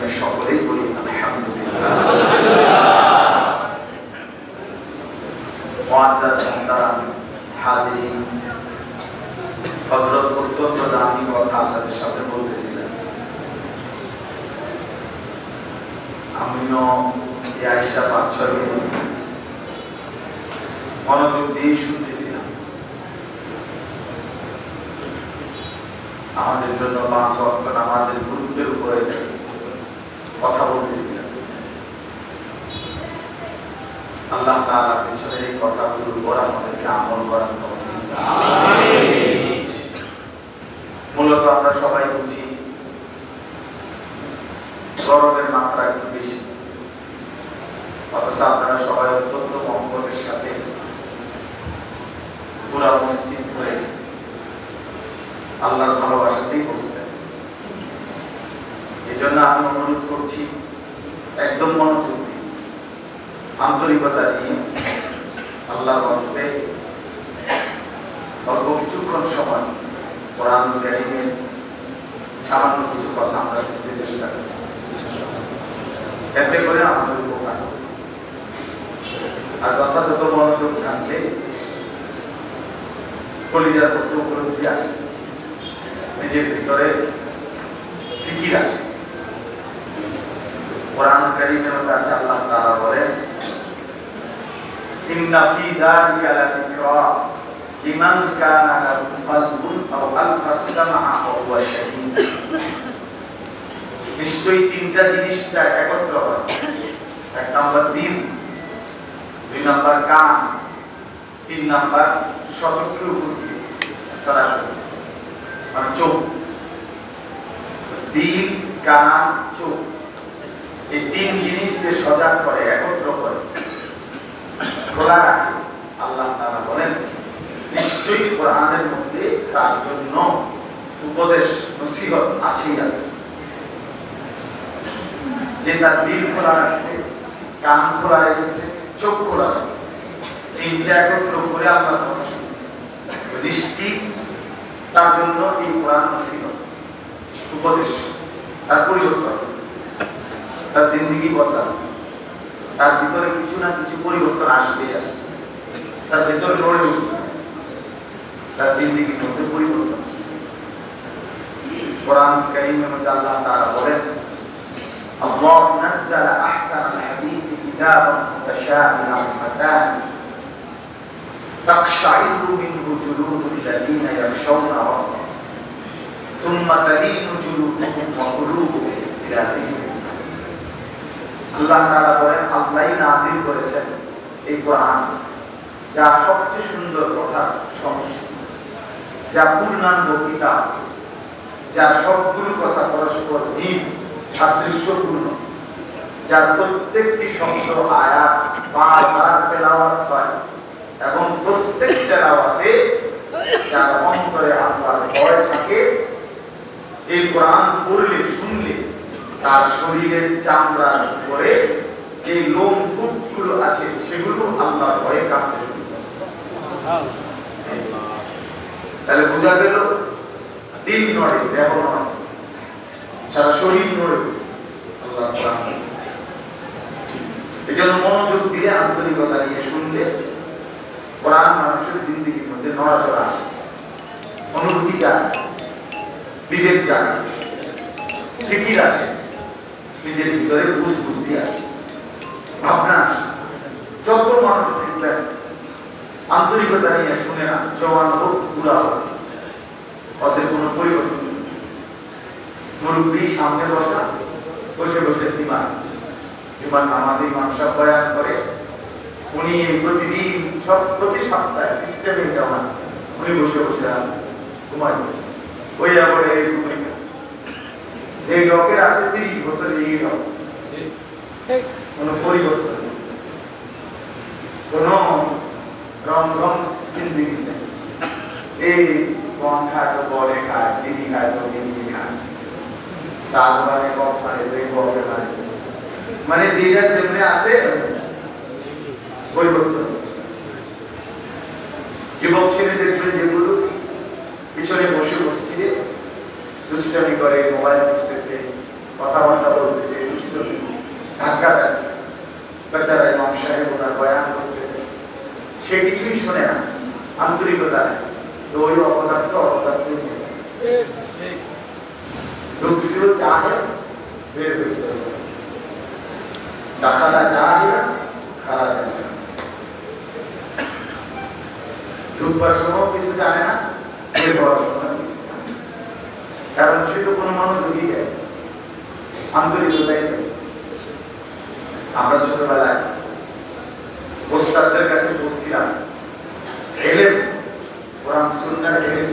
জন্য সকলেই বলি আলহামদুলিল্লাহ। মুআজ্জাজ মুহতারাম হাজিরিন, হযরত অত্যন্ত দামি কথা আপনাদের সাথে বলতেছিলেন। আমিও এই আয়েশা ৫-৬ মিনিট মনোযোগ দিয়ে শুনতেছিলাম। আমাদের জন্য ৫ ওয়াক্ত নামাজের গুরুত্বের উপরে কথা বলতেছিলেন। আল্লাহ তাআলা পিছনের এই কথাগুলোর উপর আমাদেরকে আমল করার তৌফিক দান। আমিন। মূলত আমরা সবাই বুঝি গরমের মাত্রা একটু বেশি, অথচ আপনারা সবাই অত্যন্ত মহব্বতের সাথে পুরা মসজিদ ঘুরে আল্লাহর ভালোবাসাতেই করছেন। এই জন্য আমি অনুরোধ করছি, একদম মনোযোগ দিয়ে আন্তরিকতা নিয়ে আল্লাহর হস্তে অল্প কিছুক্ষণ সময় কোরআনুল কারীমের সামান্য কিছু কথা আমরা শুনতে চেষ্টা করি, এতে করে আমাদের উপকার হবে। আর যথাযথ মনোযোগ থাকলে কলিজার প্রতি উপলব্ধি আসে, নিজের ভিতরে ফিকির আসে। কোরআনুল কারীমের কাছে আল্লাহ তাআলা বলেন, ইন্না ফি যালিকা লাযিকরা লিমান কানা লাহু কলবুন আও আলকাস সামআ ওয়া হুয়া শাহীদ। নিশ্চয়ই তিনটা জিনিসটা একত্র হয়। ১ নাম্বার দিন, ২ নাম্বার কান, ৩ নাম্বার সচক্ষে উপস্থিত সরাসরি, মানে চোখ। দিন, কান, চোখ, এই ৩ জিনিস যে সজাগ করে, একত্র করে, খোলা রাখে, আল্লাহ তাআলা বলেন নিশ্চয়ই কোরআনের মধ্যে তার জন্য উপদেশ নসিহত আছেই আছে। যে তার দিল খোলা রাখছে, কান খোলা রেখেছে, চোখ খোলা রাখছে, তিনটা একত্র করে আল্লাহর কথা শুনছে, নিশ্চিত তার জন্য এই কোরআন নসিহত, উপদেশ, তার পরিবর্তন, তার জিন্দেগি বদলাবে, তার ভিতরে কিছু না কিছু পরিবর্তন আসবে, তার ভিতরে গড়ে উঠবে, তার জিন্দেগির মধ্যে পরিবর্তন। কোরআন কারীমের মধ্যে আল্লাহ তাআলা বলেন, আল্লাহ নাযালা আহসানাল হাদীস কিতাবান মুতাশাবিহান মাতানি তাকশাইরু মিনহু জুলুদুল লাযীনা ইয়াখশাওনা রাব্বাহুম সুম্মা তালিনু জুলুদুহুম ওয়া কুলুবুহুম ইলা যিকরিল্লাহ। আল্লাহ তাআলা বলেন, আল্লাহই নাযিল করেছেন এই কোরআন, যা সবচেয়ে সুন্দর কথা সংস্কৃত, যা পূর্ণাঙ্গ কিতাব, যার সবগুলো কথা পরস্পর মিল, সাদৃশ্যপূর্ণ, যার প্রত্যেকটি শব্দ আয়াত বারবার তেলাওয়াত হয় এবং প্রত্যেক তেলাওয়াতে যার অন্তরে আল্লাহর ভয় থাকে, এই কোরআন পড়লে, শুনলে তার শরীরের চামড়ার উপরে যে লোম কূপগুলো আছে সেগুলো আল্লাহর ভয়ে কাঁপতে শুরু করে। তাহলে বোঝা গেল দিল নড়ে, দেহ নড়ে, সারা শরীর নড়ে আল্লাহর কোরআন। এই জন্য মনোযোগ দিয়ে আন্তরিকতা নিয়ে শুনলে কোরআন মানুষের জিন্দেগির মধ্যে নড়াচড়া আসে, অনুভূতি জাগে, বিবেক জাগে, ফিকির আসে, নিজের ভিতরে বুঝ বুদ্ধি আসে, ভাবনা আসে। যত মানুষ দেখবেন আন্তরিকতা নিয়ে শুনে না, জওয়ান হোক বুড়া হোক, ওদের কোনো পরিবর্তন নেই। মুরব্বী সামনে বসা, বসে বসে জুমার নামাজে ইমাম সাহেব বয়ান করে, উনি প্রতিদিন প্রতি সপ্তাহে সিস্টেমে যাওয়া, উনি বসে বসে ঘুমাই, ওই আবার এই ভূমিকা যে ডকের আছে 30 বছর, এই ডক, কোনো পরিবর্তন নেই, কোনো রং রং জিন্দেগি নেই। এই কম খায় তো বলে খায়, দিদি খায় তো দিদি খায়, চাল মানে কম খায়, বলে খায়, মানে যেটা যেমনি আছে পরিবর্তন। যুবক ছেলে দেখবেন যেগুলো পিছনে বসে মসজিদে দুষ্টামি করে, মোবাইল টিপতেছে, কথাবার্তা বলতেছে, সে কিছুই শোনে না, আন্তরিকতা নেই, তো ওই অপদার্থই ঢুকছিল জাহেল, বের হয়েছে দাখালা জাহিলা, খারাজা জাহিলা। ঢুকবার সময় কিছু জানে না, বের হওয়ার সময় কিছু জানে না, কারণ সে তো কোনো মনোযোগই দেয়, আন্তরিকতাই নেই। আমরা ছোটবেলায় ওস্তাদদের কাছে বসছিলাম, এলেম, কোরআন সুন্নাহর এলেম,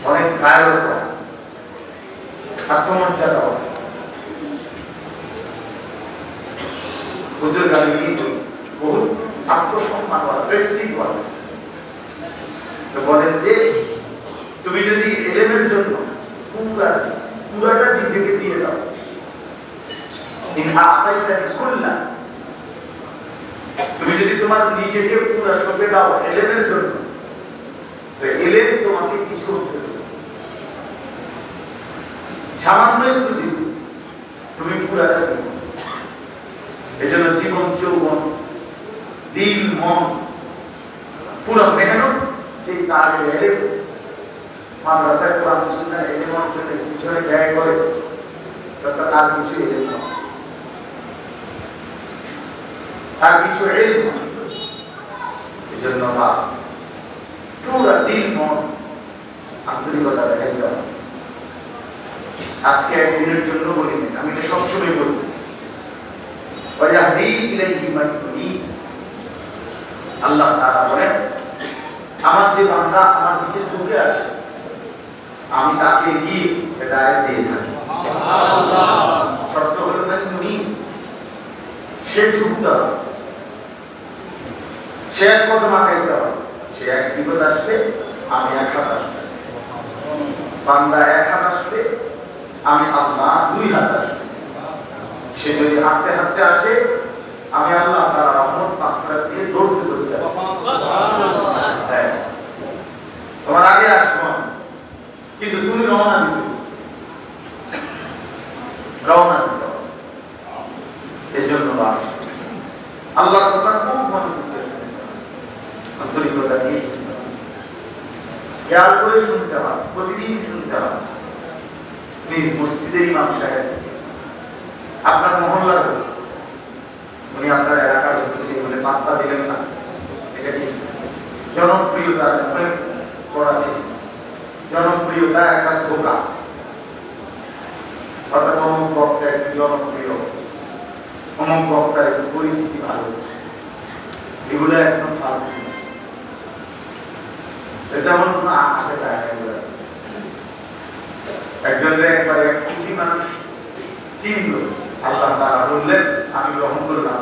অনেক গায়রতা, আত্মমর্যাদা, হুজুর গালি বহুত আত্মসম্মান, প্রেস্টিজ বলে। তো বলেন যে তুমি যদি এলেমের জন্য পুরাটা নিজেকে দিয়ে দাও, তুমি যদি তোমার নিজেকে পুরা সঁপে দাও এলেমের জন্য, এলেম তোমাকে কিছু হচ্ছে সামান্য একটু দিব, তুমি পুরাটা দিব। এজন্য জীবন, যৌবন, দিল, মন, পুরো মেহনত যে তার এলেম মাদ্রাসায় কোরআন সুন্নাহ এলেম অর্জনের পিছনে ব্যয় করে, তার কিছু এলেম না, তার কিছু এলেম। এজন্য পুরো দিল, মন, আন্তরিকতা দেখাইতে হবে। আজকে একদিনের জন্য বলি না, আমি এটা সবসময় বলি, আল্লাহ তাআলা বলেন আমার যে বান্দা আমার দিকে ঝুঁকে আসে আমি তাকে কি হেদায়েত দিয়ে থাকি। শর্ত হলো সে ঝুঁকতে হবে, সে এক কদম আগাইতে হবে, সে এক বিপদ আসলে আমি এক হাত আসবে, বান্দা এক হাত আসলে আমি আল্লাহ দুই হাত আসবে। সে যদি হাঁটতে হাঁটতে আসে আমি আল্লাহ তাআলা রহমত মাগফিরাত দিয়ে দৌড়তে দৌড়তে তোমার আগে আসবো, কিন্তু তুমি রওনা দিতে এই জন্য আল্লাহর কথা খুব মনে করতে আন্তরিকতা দিয়ে শুনতে হবে, খেয়াল করে শুনতে হবে, প্রতিদিন শুনতে হবে। নিজ মসজিদের ইমাম সাহেব, আপনার মহল্লার উনি আপনার এলাকার বলে পাত্তা দিলেন না, এটা ঠিক। জনপ্রিয়তা মনে করা ঠিক, জনপ্রিয়তা একটা ধোকা, অর্থাৎ অমুক বক্তা একটু জনপ্রিয়, অমুক বক্তার একটু পরিচিতি ভালো, এগুলো একদম ফালতু, সেটা আমার কোনো আকাশে যায় না। একজনের একবার এক কোটি মানুষ চিনল, আল্লাহ তাআলা বললেন আমি গ্রহণ করলাম।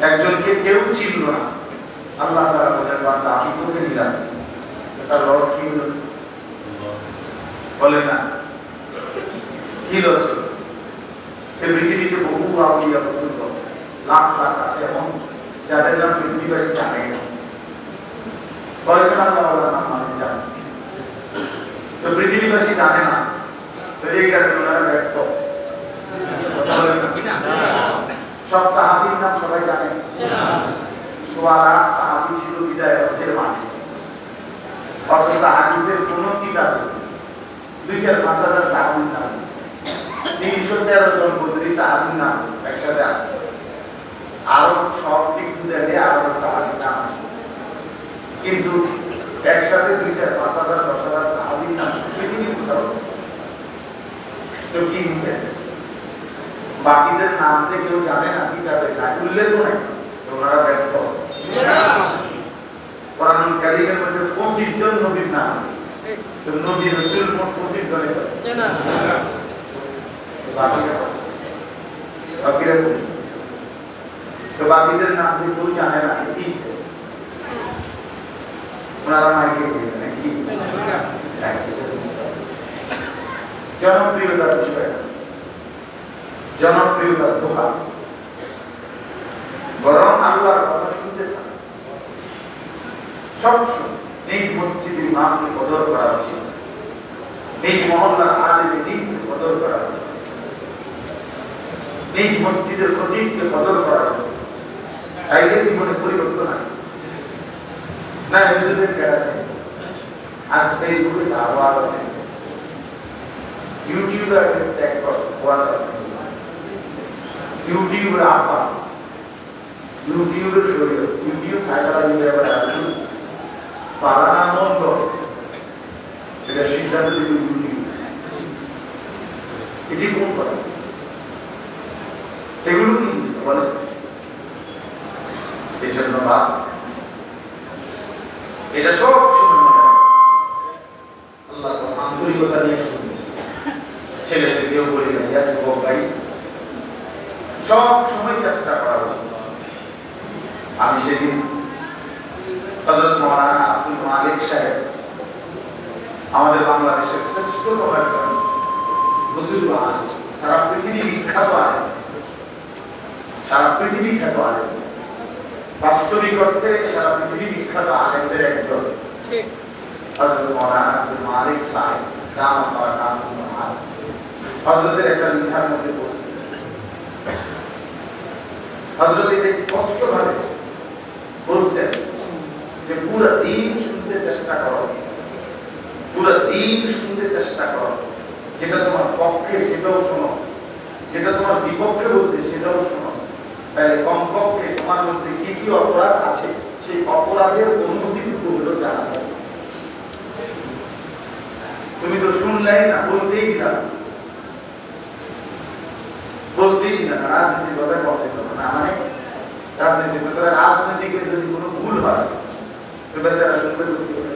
একজনকে কেউ চিনল না, আল্লাহ তাআলা বললেন বান্দা আমি তোকে নিলাম, তার রস কি হলো বলে না, কি রস? এই পৃথিবীতে বহু আউলিয়া রাসূল লাখ লাখ আছে, এমন যাদের নাম পৃথিবীবাসী জানে না, কয়েকজন আল্লাহওয়ালার নাম মানুষ জানে, তো পৃথিবীবাসী জানে না, তো এই কারণে ওনারা ব্যর্থ। সব সাহাবীর নাম সবাই জানে, সোয়া লাখ সাহাবী ছিল বিদায় হজ্জের মাঠে, অথচ হাদিসের কোন কিতাবে 2-5,000 সাহাবীর নাম, 313 জন বদরি সাহাবীর নাম একসাথে আছে, আরো সব দিক বুঝাইলে আরো সাহাবীর নাম আছে, কিন্তু একসাথে 2-5,000 10,000 সাহাবীর নাম পৃথিবীর কোথাও। তো কি হচ্ছে, বাকিদের নাম যে কেউ জানে না, কিতাবে নাই, উল্লেখ নাই, তো ওনারা ব্যর্থ। কোরআন কারীমের মধ্যে 25 জন নবীর নাম আছে, তো নবী রাসূল মোট 25 জনের না, বাকিরা তো বাকিদের নাম যে কেউ জানে না, কি ওনারা মার খেয়েছে নাকি? জনপ্রিয়তার বিষয়, জনপ্রিয়তার ধোকা, বরং আল্লাহর কথা শুনতে থাকে সবসময়। নিজ মসজিদের ইমামকে কদর করা উচিত, নিজ মহল্লার আলেমে দ্বীনকে কদর করা উচিত, নিজ মসজিদের খতিবকে কদর করা উচিত, তাইলে জীবনে পরিবর্তন আসে না। এমনিদের আছে আর ফেসবুকে আওয়াজ আছে, ইউটিউবে একটা সেক্টর ওয়াজ আছে, ইউটিউবের আপা, ইউটিউবের শরীর, ইউটিউব ফায়দা দিবে আবার আসুন পালানা মন্দ, এটা সিদ্ধান্ত দিবে ইউটিউব। এটি কোন কথা? এগুলো কি বলে? এই জন্য এটা সব সময় মনে রাখবে, আল্লাহ আন্তরিকতা নিয়ে শুনবে। ছেলেদেরকেও বলি না, ইয়া যুবক ভাই, সব সময় চেষ্টা করা উচিত। আমি সেদিন হযরত মাওলানা আব্দুল মালিক সাহেব, আমাদের বাংলাদেশের শ্রেষ্ঠতম একজন বুজুর্গ আলেম, সারা পৃথিবী বিখ্যাত আলেম, সারা পৃথিবী খ্যাত আলেম, বাস্তবিক অর্থে সারা পৃথিবী বিখ্যাত আলেমদের একজন হযরত মাওলানা আব্দুল মালিক সাহেব দামাত বারাকাতুহু আলাইহি, হযরতের একটা লেখার মধ্যে পড়ছে, হযরত এটা স্পষ্টভাবে বলছেন যে পুরো দিন শুনতে চেষ্টা করো, পুরো দিন শুনতে চেষ্টা করো, যেটা তোমার পক্ষে সেটাও শোনো, যেটা তোমার বিপক্ষে বলছে সেটাও শোনো, তাহলে কমপক্ষে তোমার মধ্যে কি কি অপরাধ আছে সেই অপরাধের অনুভূতিটুকু হলো জানা যাবে। তুমি তো শুনলেই না, বলতেই দিলা, বলতেই দিলা না, রাজনীতির কথা বলতে পারো না। মানে রাজনীতিতে তোরা রাজনীতিকে যদি কোনো ভুল হয় তো বেচারা শুনবে করতে হবে,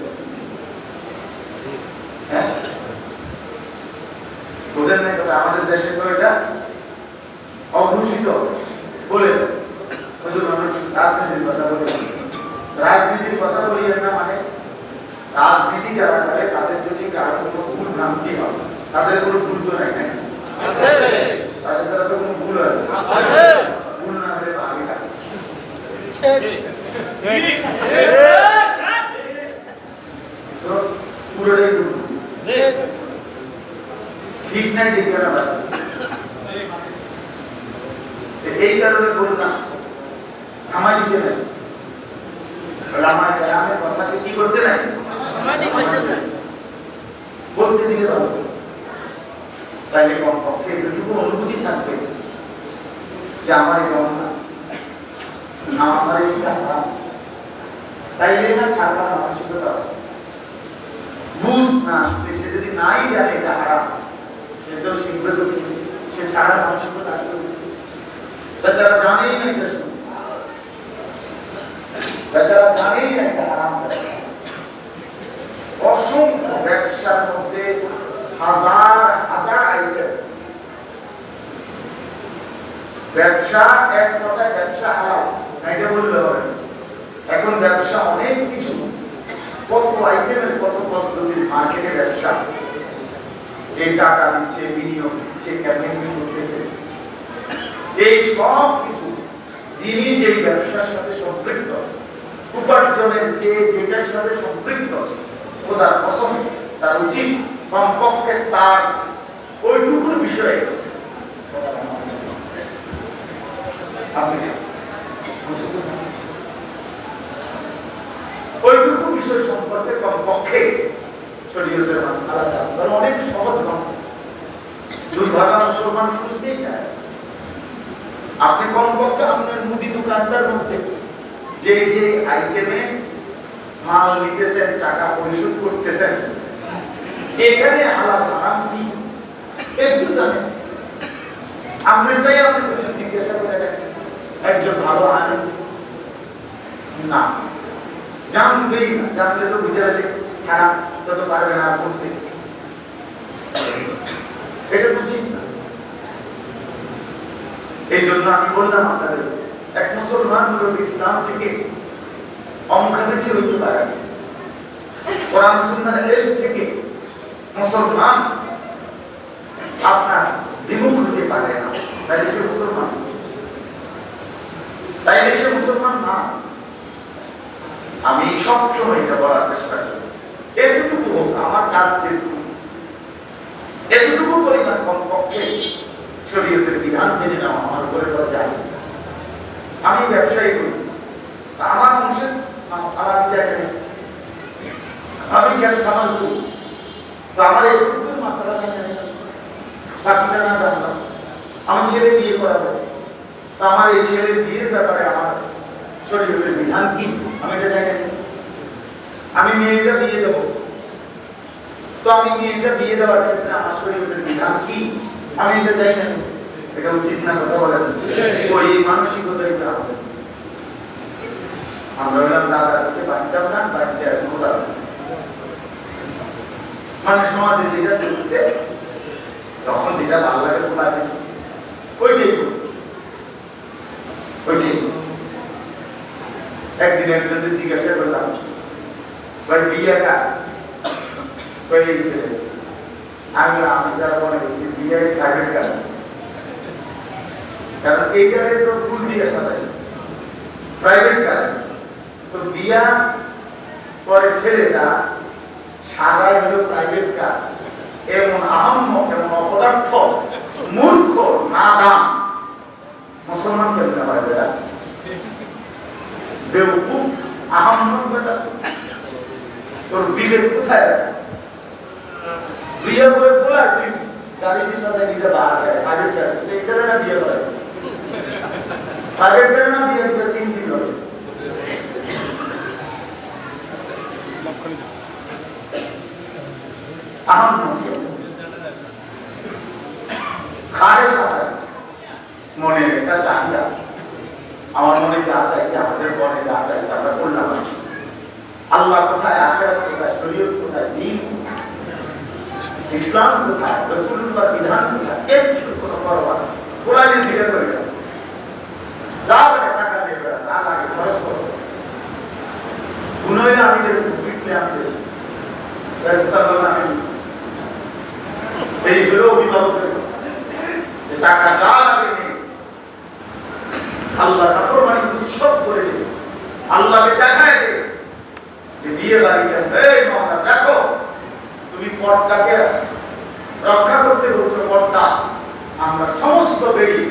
হ্যাঁ বুঝেন না কথা? আমাদের দেশে তো এটা অঘোষিত বলে মানুষ রাজনীতির কথা বলে, রাজনীতির কথা বলিয়েন না, মানে রাজনীতি যারা করে তাদের যদি কারো কোনো ভুল ভ্রান্তি হয়, তাদের কোনো ভুল তো নাই, নাকি তাদের দ্বারা তো কোনো ভুল হয়, ভুল না হলে ভাবি থাকে পুরোটাই ঠিক নাই দেখে না। এই কারণে বললাম থামাই দিতে নাই, রামায়ণের কথাকে কি করতে নাই, বলতে দিলে ভালো। তাইলে কমপক্ষে এতটুকু অনুভূতি থাকবে যে আমার এই রমনা, আমার এই হারাম, তাইলে না ছাড়বার মানসিকতা বুঝ না আসলে, সে যদি নাই জানে এটা হারাম, সেটাও শিখবে তো, সে ছাড়ার মানসিকতা আসবে। বেচারা জানেই না এটা শুনে, বেচারা জানেই না এটা হারাম। অসংখ্য ব্যবসার মধ্যে হাজার হাজার আইটেম, ব্যবসা এক কথায় ব্যবসা হালাল এটা বললে হবে। এখন ব্যবসা অনেক কিছু, কত আইটেমের কত পদ্ধতির মার্কেটে ব্যবসা, এই টাকা দিচ্ছে, বিনিয়োগ দিচ্ছে, ক্যাম্পেইন করতেছে, এই সব কিছু যিনি যেই ব্যবসার সাথে সম্পৃক্ত, উপার্জনের যে যেটার সাথে সম্পৃক্ত, খোদার কসম তার উচিত কমপক্ষে তার ওইটুকুর বিষয়ে ওইটুকু বিষয় সম্পর্কে কমপক্ষে শরীয়তের মাসআলা জানা, অনেক সহজ মাসআলা, দুর্ভাগা মুসলমান শুনতেই চায়। আপনি কমপক্ষে আপনার মুদি দোকানটার মধ্যে যে যে আইটেমে মাল নিতেছেন, টাকা পরিশোধ করতেছেন, এখানে হালাল হারাম কি একটু জানেন? আপনারটাই আপনি জিজ্ঞাসা করে দেখেন একজন ভালো আলেম, না জানবেই না, জানলে তো বিচারে খারাপ তত পারবে না করতে, এটা তো ঠিক না। এই জন্য আমি বললাম আপনাদের, এক মুসলমান মূলত ইসলাম থেকে অমুখাপেক্ষী হইতে পারে, কোরআন সুন্নাহ এর থেকে মুসলমান আপনার বিমুখ হতে পারে না, তাইলে সে মুসলমান, তাইলে সে মুসলমান না। আমি সবসময় এটা বলার চেষ্টা করি, এতটুকু হোক আমার কাজ, যেটুকু এতটুকু পরিমাণ কমপক্ষে শরীয়তের বিধান জেনে নেওয়া আমার উপরে যায়। আমি ব্যবসায়ী করি, আমার অংশের মাছ আমার জায়গা নেই, আমি কেন খাবার দেবো? তো আমার এই মাসালা জানি না, বাকিটা না জানলাম। আমার ছেলে বিয়ে করাবো, তো আমার এই ছেলের বিয়ের ব্যাপারে আমার শরীয়তের বিধান কি আমি এটা জানি না। আমি মেয়েটা বিয়ে দেবো, তো আমি মেয়েটা বিয়ে দেওয়ার ক্ষেত্রে আমার শরীয়তের বিধান কি আমি এটা জানি না। এটা উচিত না কথা বলা? ওই মানসিকতাই তো আমাদের। আমরা বললাম দাদার কাছে বাড়িতাম না, বাড়িতে আছে কোথাও। মানে সমাজে যেটা চলছে, তখন যেটা ভালো লাগে ফোলাবে ওইটাই ওইটাই। একদিন একজনকে জিজ্ঞাসা করলাম, ভাই বিয়েটা কই ছেলে? আমি যারা মনে করছি বিয়ে প্রাইভেট কার, কারণ এইটারে তো ফুল দিয়ে সাজাইছে প্রাইভেট কার। তো বিয়া পরে ছেলেটা সাজায় হলো প্রাইভেট কার। এমন আহম্মক, এমন অপদার্থ, মূর্খ, নাদান মুসলমান কেমন হয় বেটা? বেউকুফ, আহম্মক বেটা। তোর বিবেক কোথায় বেটা? বিয়ে করে ফোলা তুই গাড়ি দিয়ে সাজায় নিতে বাহার গায়ে প্রাইভেট কার। এটা না বিয়ে করে প্রাইভেট কারে না বিয়ে দিবে চিন্তি করে। মনের একটা চাহিদা, আমার মনে যা চাইছে, আমাদের মনে যা চাইছে আমরা করলাম। আল্লাহ কোথায়, আখিরাত কোথায়, শরীয়ত কোথায়, দ্বীন কোথায়, ইসলাম কোথায়, রাসূলুল্লাহর বিধান কোথায়, কিচ্ছু কোনো পরোয়া নেই। কোরআনের ভিড়ে করে গেল, যা লাগে টাকা দেবে, যা লাগে খরচ করো। গুনাহে আমি দেব, ফিটলে আমি দেব, এই হলো অভিভাবকের যে টাকা যা লাগে নেই। আল্লাহ নাফরমানি উৎসব করে দেবে, আল্লাহকে দেখায় দেবে যে বিয়ে বাড়িতে এই মামলা দেখো তুমি পর্দাকে রক্ষা করতে বলছো, পর্দা আমরা সমস্ত বেড়ি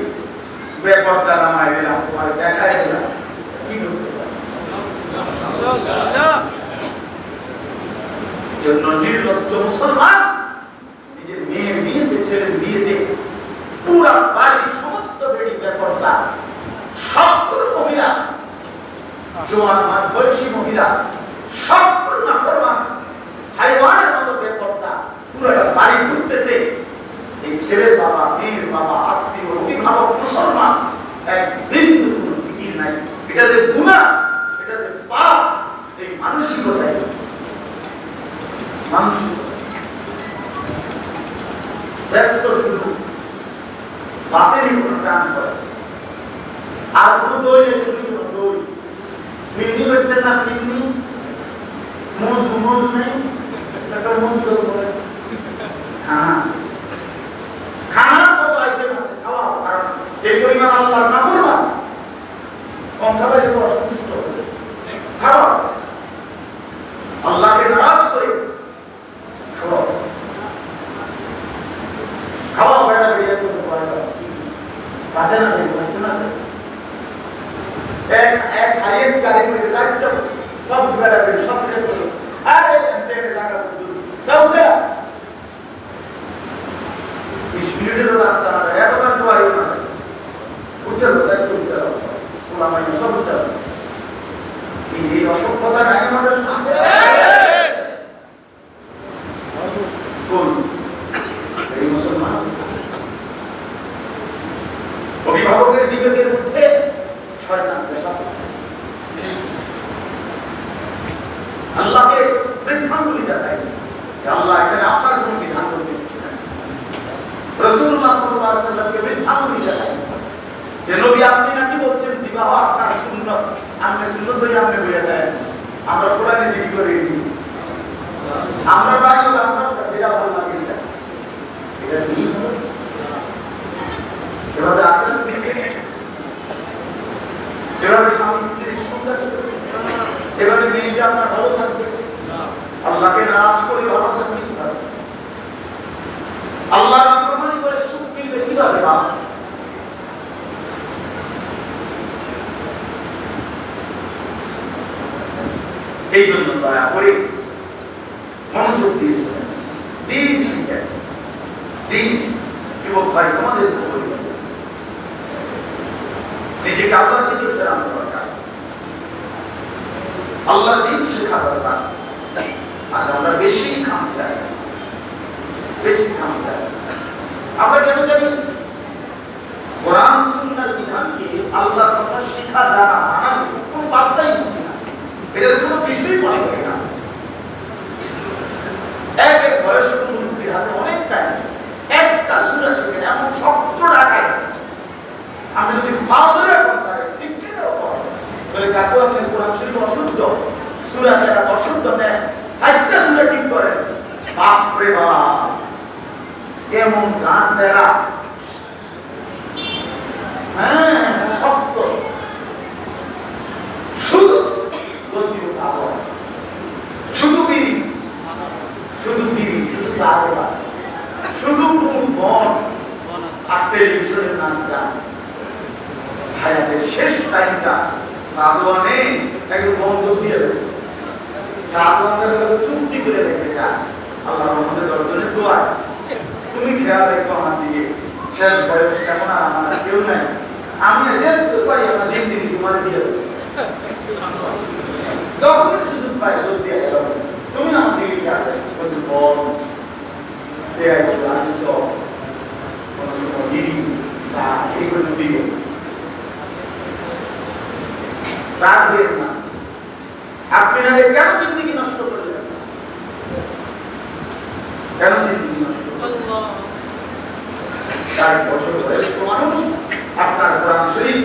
বেপর্দা নামায় দিলাম, তোমার দেখায় দিলাম কি করতে পারি। জন্য নির্লজ্জ মুসলমান নিজের মেয়ের বিয়েতে, ছেলের বিয়েতে পুরা বাড়ির সমস্ত বেড়ি বেপর্দা, সবগুলো মহিলা, জোয়ান মাস বয়সী মহিলা সবগুলো নাফরমান, হাইওয়ানের মতো বেপর্দা, পুরোটা বাড়ি ঘুরতেছে। এই ছেলের বাবা, মেয়ের বাবা, আত্মীয়, অভিভাবক মুসলমান এক বিন্দু কোনো ফিকির নাই। এটা যে গুনাহ, এটা যে পাপ, এই মানসিকতাই ব্যস্ত শুধু বাতেরই কোনো টান করে, আর কোনো দই নেই, শুধু কোনো দই। ফিরনি করছেন না, ফিরনি মজু নেই, একটা মজু করে খানার কত আইটেম আছে, খাওয়া। কারণ এই পরিমাণ আল্লাহর নাফরমান, কম খাবার তো অসন্তুষ্ট খাওয়া, আল্লাহকে নারাজ করে খাওয়া। খাওয়া বেড়া বেরিয়ে তো রাতে না হইতো না। এক হাইয়েস্ট গাড়ির মধ্যে যাইতে সব বেড়া বেড়ে সব ফিরে করলো, আরে জায়গা তাও কেনা 20 মিনিটেরও রাস্তা না, এতক্ষণ তো বাড়ি আছে উঠতে দায়িত্ব উঠতে ওলামাই সব উঠতে। এই অসভ্যতা নাই আমাদের সমাজে। এই মুসলমান অভিভাবকের বিবেকের মধ্যে শয়তান পেশাব করছে। আল্লাহকে বৃদ্ধাঙ্গুলি দেখাইছে, আল্লাহ এখানে আপনার কোন বিধান করতে রাসূলুল্লাহ সাল্লাল্লাহু আলাইহি ওয়াসাল্লামকে বৃদ্ধাঙ্গুলি দেখাইছে যে নবী আপনি নাকি বলছেন বিবাহ আপনার সুন্নাত, আপনি সুন্নাত ধরে আপনি বলে দেন, আমরা কোরআনে জিজ্ঞেস করে দিই, আমরা বাড়ি হলো আমরা যেটা ভালো লাগে এটা এটা কি হবে? এভাবে আসলে এভাবে স্বামী স্ত্রীর সুন্দর, এভাবে মেয়েটা আপনার ভালো থাকবে, আল্লাহকে নারাজ করে ভালো থাকবে কিভাবে? আল্লাহ নাফরমানি করে সুখ মিলবে কিভাবে? বাবা এই জন্য দয়া করে মনোযোগ দিয়ে শোনেন, দিন শিখেন, দিন। যুবক ভাই, তোমাদের নিজেকে আল্লাহর দিকে ফেরানো দরকার, আল্লাহর দিন শেখা দরকার। আজ আমরা বেশি খাম চাই, বেশি খাম চাই। আমরা কেন জানি কোরআন সুন্নাহর বিধানকে, আল্লাহর কথা শেখা, জানা, মানা কোনো বার্তাই বুঝি না, এটার কোনো বিষয় মনে করি না। এক বয়স্ক মুরব্বীর হাতে অনেক টাইম, একটা সূরা শিখে না, এমন শক্ত ঢাকায় আমি যদি ফাদরে করতাম শিখতে বলে, কাকু আপনি কোরআন শরীফ অশুদ্ধ, সূরা কেন অশুদ্ধ নেন, 60টা সূরা ঠিক করেন। বাপ রে বাপ, কেমন গান দেয়া, হ্যাঁ শক্ত, শুধু শুধু বিড়ি, শুধু বিড়ি, শুধু সাদা, শুধু মন আর টেলিভিশনের নাচ গান। হায়াতের শেষ টাইমটা সাদওয়ানে একটু বন্ধ দিয়ে গেছে, সাদওয়ানের লোক চুক্তি করে গেছে, যা আল্লাহ রহমতের দর্শনের দোয়া, তুমি খেয়াল রাখবো আমার দিকে, শেষ বয়স কেমন, আর আমার কেউ নাই, আমি যেতে পারি আমার জিন্দিগি তোমার দিয়ে দেবো। যখন সুযোগ পাই লোক দিয়ে গেল, তুমি আমার দিকে খেয়াল রাখবো, বল কোন সময় বিড়ি চা এইগুলো দিও, রাগ হয়ে না। আপনি না কেন জিন্দিগি নষ্ট করলেন, কেন জিন্দিগি নষ্ট করলেন? 60 বছর বয়স্ক মানুষ, আপনার কোরআন শরীফ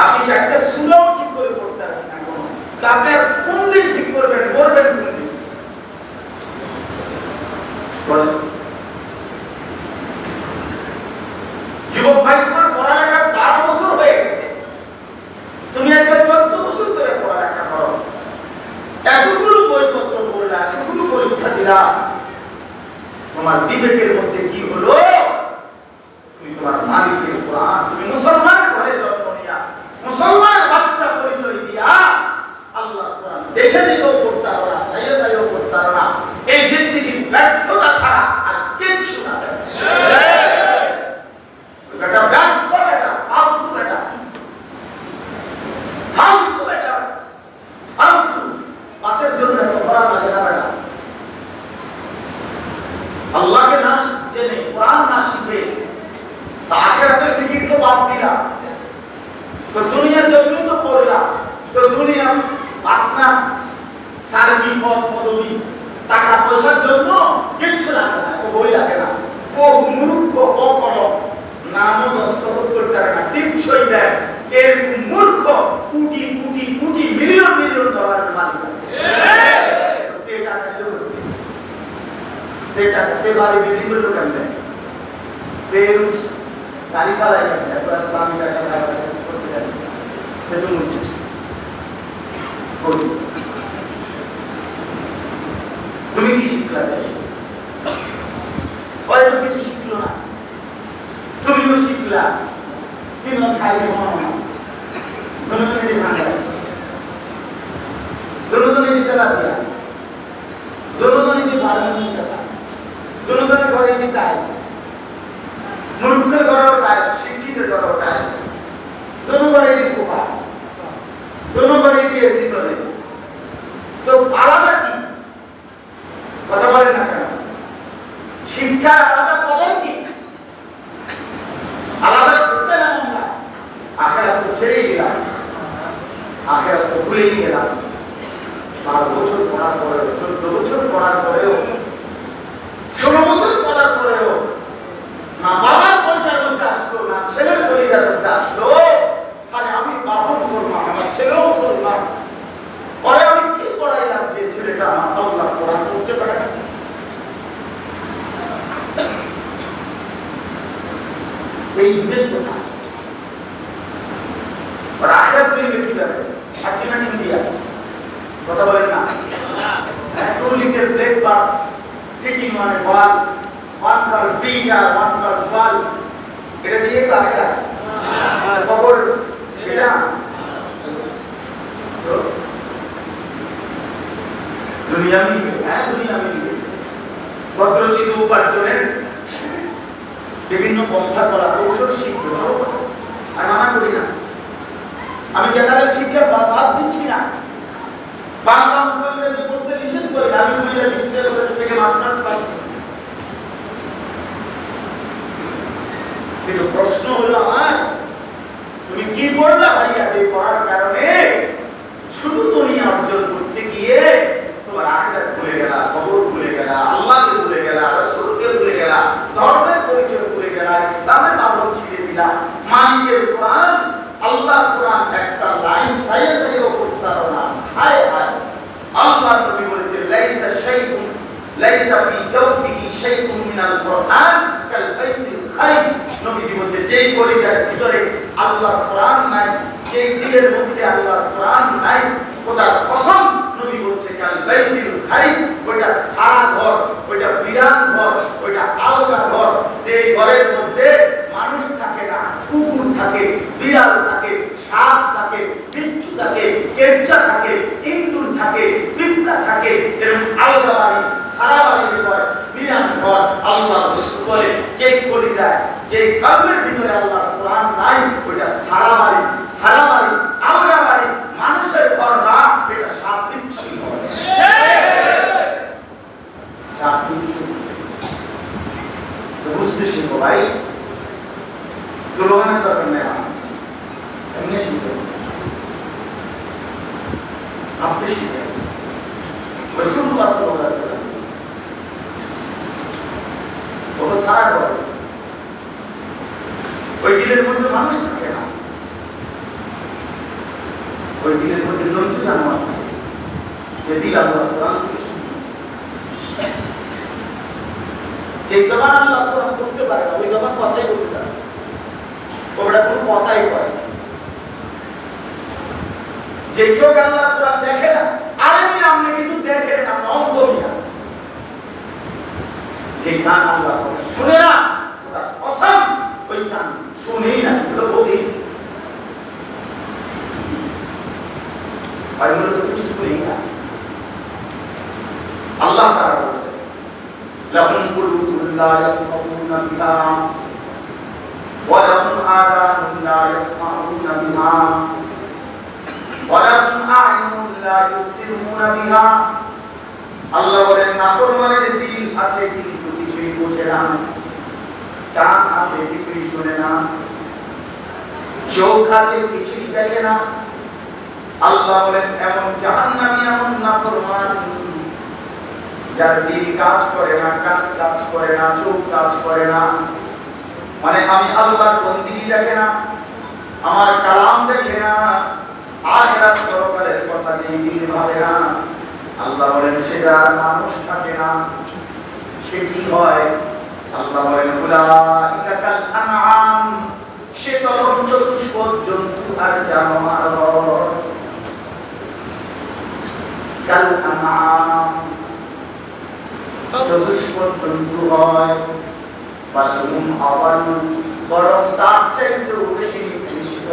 আপনি একটা সূরাও ঠিক করে পড়তে পারেন না, কোনো আপনি আর কোন দিন ঠিক করবেন, করবেন কোন দিন বলেন? যুবক ভাই, তোমার পড়ালেখার 12 বছর হয়ে গেছে, তুমি আজকে 14 বছর ধরে পড়ালেখা করো, এতগুলো বইপত্র পড়লা, এতগুলো পরীক্ষা দিলা, তোমার বিবেকের মধ্যে কি হলো? তুমি তোমার মালিকের কোরআন, তুমি মুসলমানের ঘরে জন্ম নিয়া, মুসলমানের বাচ্চা পরিচয় দিয়া আল্লাহর কোরআন দেখে দেখেও পড়তে পারো না, চাইয়ে চাইয়েও পড়তে পারো না, এই জিন্দিগির ব্যর্থতা ছাড়া আর কিচ্ছু না। বেটা ব্যর্থ, বেটা ফালতু, বেটা ফালতু, বেটা ফালতু, পাতের জন্য এত করা লাগে না বেটা। আল্লাহকে না জেনে, কোরআন না শিখে আখিরাতের ফিকির তো বাদ দিলা, তো দুনিয়ার জন্যই তো পড়লা, তো দুনিয়া আপনার সার্বিক পদ পদবি টাকা পয়সার জন্য কিচ্ছু লাগে না, এত বই লাগে না। ও মূর্খ, ও করো নামও দস্তখত করতে পারে না, টিপসই দেয়, এর মূর্খ কোটি কোটি কোটি মিলিয়ন মিলিয়ন ডলারের মালিক আছে। টাকাতে বাড়ি বিক্রি করলো কেমনে, গাড়ি চালাই কেমনে, এত এত দামি টাকা করতে যাবে, তুমি কি শিখলা? হয়তো কিছু শিখলো না, তুমিও শিখলা, কিন্তু খাইলে মনে না, দুজনে ভাঙা, দুজনে দিতে লাগিয়া, দুজনে দিতে পারেন, দুজনের ঘরে দিতে টাইলস, মূর্খের ঘরেও টাইলস, শিক্ষিতের ঘরেও টাইলস, দুনো ঘরে দিতে সোফা, দুনো ঘরে দিয়ে এসি চলে, তো আলাদা কি কথা বলেন না কেন? শিক্ষার আলাদা কদর কি, আলাদা করতে না আমরা, আখিরাত তো ছেড়েই দিলাম, আখিরাত তো ভুলেই গেলাম। 12 বছর পড়ার পরেও, 14 বছর পড়ার পরেও, 16 বছর পড়ার পরেও না বাবার পরিচয়ের মধ্যে আসলো, না ছেলের পরিচয়ের মধ্যে আসলো, আরে আমি বাবা মুসলমান, আমার ছেলেও মুসলমান, পরে আমি কি পড়াইলাম যে ছেলেটা আমার আল্লাহর কোরআন পড়তে পারে না? এই বিবেক কোথায়? আর আখিরাত দিলে কিভাবে? আলটিমেট ইন্ডিয়া কথা বলেন না? 2 little black birds sitting on a wall, one called beta, one called ball, এটা দিয়ে তো আখিরাত খবর, এটা দুনিয়া মিলবে, হ্যাঁ দুনিয়া মিলবে। ভদ্রচিত উপার্জনের বিভিন্ন পন্থা করা কৌশল শিখবে, ভালো কথা, আমি মানা করি না। আমি জেনারেল শিক্ষা বাদ দিচ্ছি না, বাংলা ইংরেজি পড়তে নিষেধ করি না। আমি কুমিল্লা ভিক্টোরিয়া কলেজ থেকে মাস্টার্স পাস করেছি। কিন্তু প্রশ্ন হলো আমার, তুমি কি পড়লা ভাইয়া, যে পড়ার কারণে শুধু দুনিয়া অর্জন করতে গিয়ে তোমার আখিরাত ভুলে গেলা, কবর ভুলে গেলা, আল্লাহকে ভুলে গেলা, রাসূলকে ভুলে গেলা, ধর্মের পরিচয় ভুলে গেলা, ইসলামের বাঁধন ছিঁড়ে দিলা। মালিকের কোরআন, আল্লাহর কোরআন একটা লাইন সাইয়ে সাইয়েও পড়তে পারো না। হায় হায়, আল্লাহর নবী বলেছেন লাইসা শাইউন লাইসা ফি জাওফিহি শাইউন মিনাল কোরআন কাল বাইতিল খারিফ। নবীজি বলেছেন যেই কলিজার ভিতরে আল্লাহর কোরআন নাই, যেই দিলের মধ্যে আল্লাহর কোরআন নাই, খোদার কসম নবী বলছে কাল বাইতিল খারিফ, ওটা সারা ঘর, ওটা বিরান ঘর, ওটা আলগা ঘর, যে ঘরের মধ্যে মানুষ থাকে না, কুকুর থাকে, বিড়াল থাকে, সাপ থাকে, বিচ্ছু থাকে, কেঁচা থাকে, ইঁদুর থাকে, পিঁপড়া থাকে, এরকম আলগা বাড়ি, সারা বাড়ি যে হয় বিরান ঘর। আল্লাহ বলে যে কলিজায়, যে কলবের ভিতরে আল্লাহর কোরআন নাই, ওটা সারা বাড়ি, সারা বাড়ি, আলগা বাড়ি, মানুষের ঘর না, এটা সাপ বিচ্ছু ঘর। সাপ বিচ্ছু বুঝতে শিখো ভাই, স্লোগানের দরকার নেই, এমনি শিখবে, ভাবতে শিখবে। রাসূলুল্লাহ সাল্লাল্লাহু আলাইহি ওয়াসাল্লাম ও সারা ঘর, ওই দিলের মধ্যে মানুষ থাকে না, ওই দিলের মধ্যে জন্তু জানোয়ার থাকে, যে দিল আল্লাহর কোরআন থেকে শুনে, যে জবান আল্লাহর কোরআন পড়তে পারে না, ওই জবান কথাই বলতে পারে, ওটা কোনো কথাই করে। যে চোখ আল্লাহর কোরআন দেখে না, আরে নি আপনি কিছু দেখেন না, আপনি অন্ধ মিয়া। যে কান আল্লাহর কথা শুনে না, ওটা কসম ওই কান শুনেই না, এগুলো বলি আর এগুলো তো কিছু শুনেই না। আল্লাহ তাআলা বলেছেন লাহুম কুলুবুন লা ইয়াফকাহুনা বিহা ওয়া লাহুম আযানুন লা ইয়াসমাউনা বিহা ওয়া লাহুম আ'য়ুনুন লা ইউবসিরুনা বিহা। আল্লাহ বলেন নাফরমানের দিল আছে কিন্তু কিছুই বোঝে না, কান আছে কিছুই শুনে না, চোখ আছে কিছুই দেখে না। আল্লাহ বলেন এমন জাহান্নামী, এমন নাফরমান যার দিল কাজ করে না, কান কাজ করে না, চোখ কাজ করে না, মানে আমি আল্লাহর বন্দেগী দেখে না, আমার কালাম দেখে না, আখিরাত পরকালের কথা যেই দিল ভাবে না। আল্লাহ বলেন সেটা মানুষ থাকে না, সে কি হয়? আল্লাহ বলেন উলাইকা কাল আনআম, সে তখন চতুষ্পদ জন্তু আর জানোয়ার। কাল আনআম চতুষ্পদ জন্তু হয়, বালহুম আবাল, বরং তার চাইতেও বেশি নিকৃষ্ট।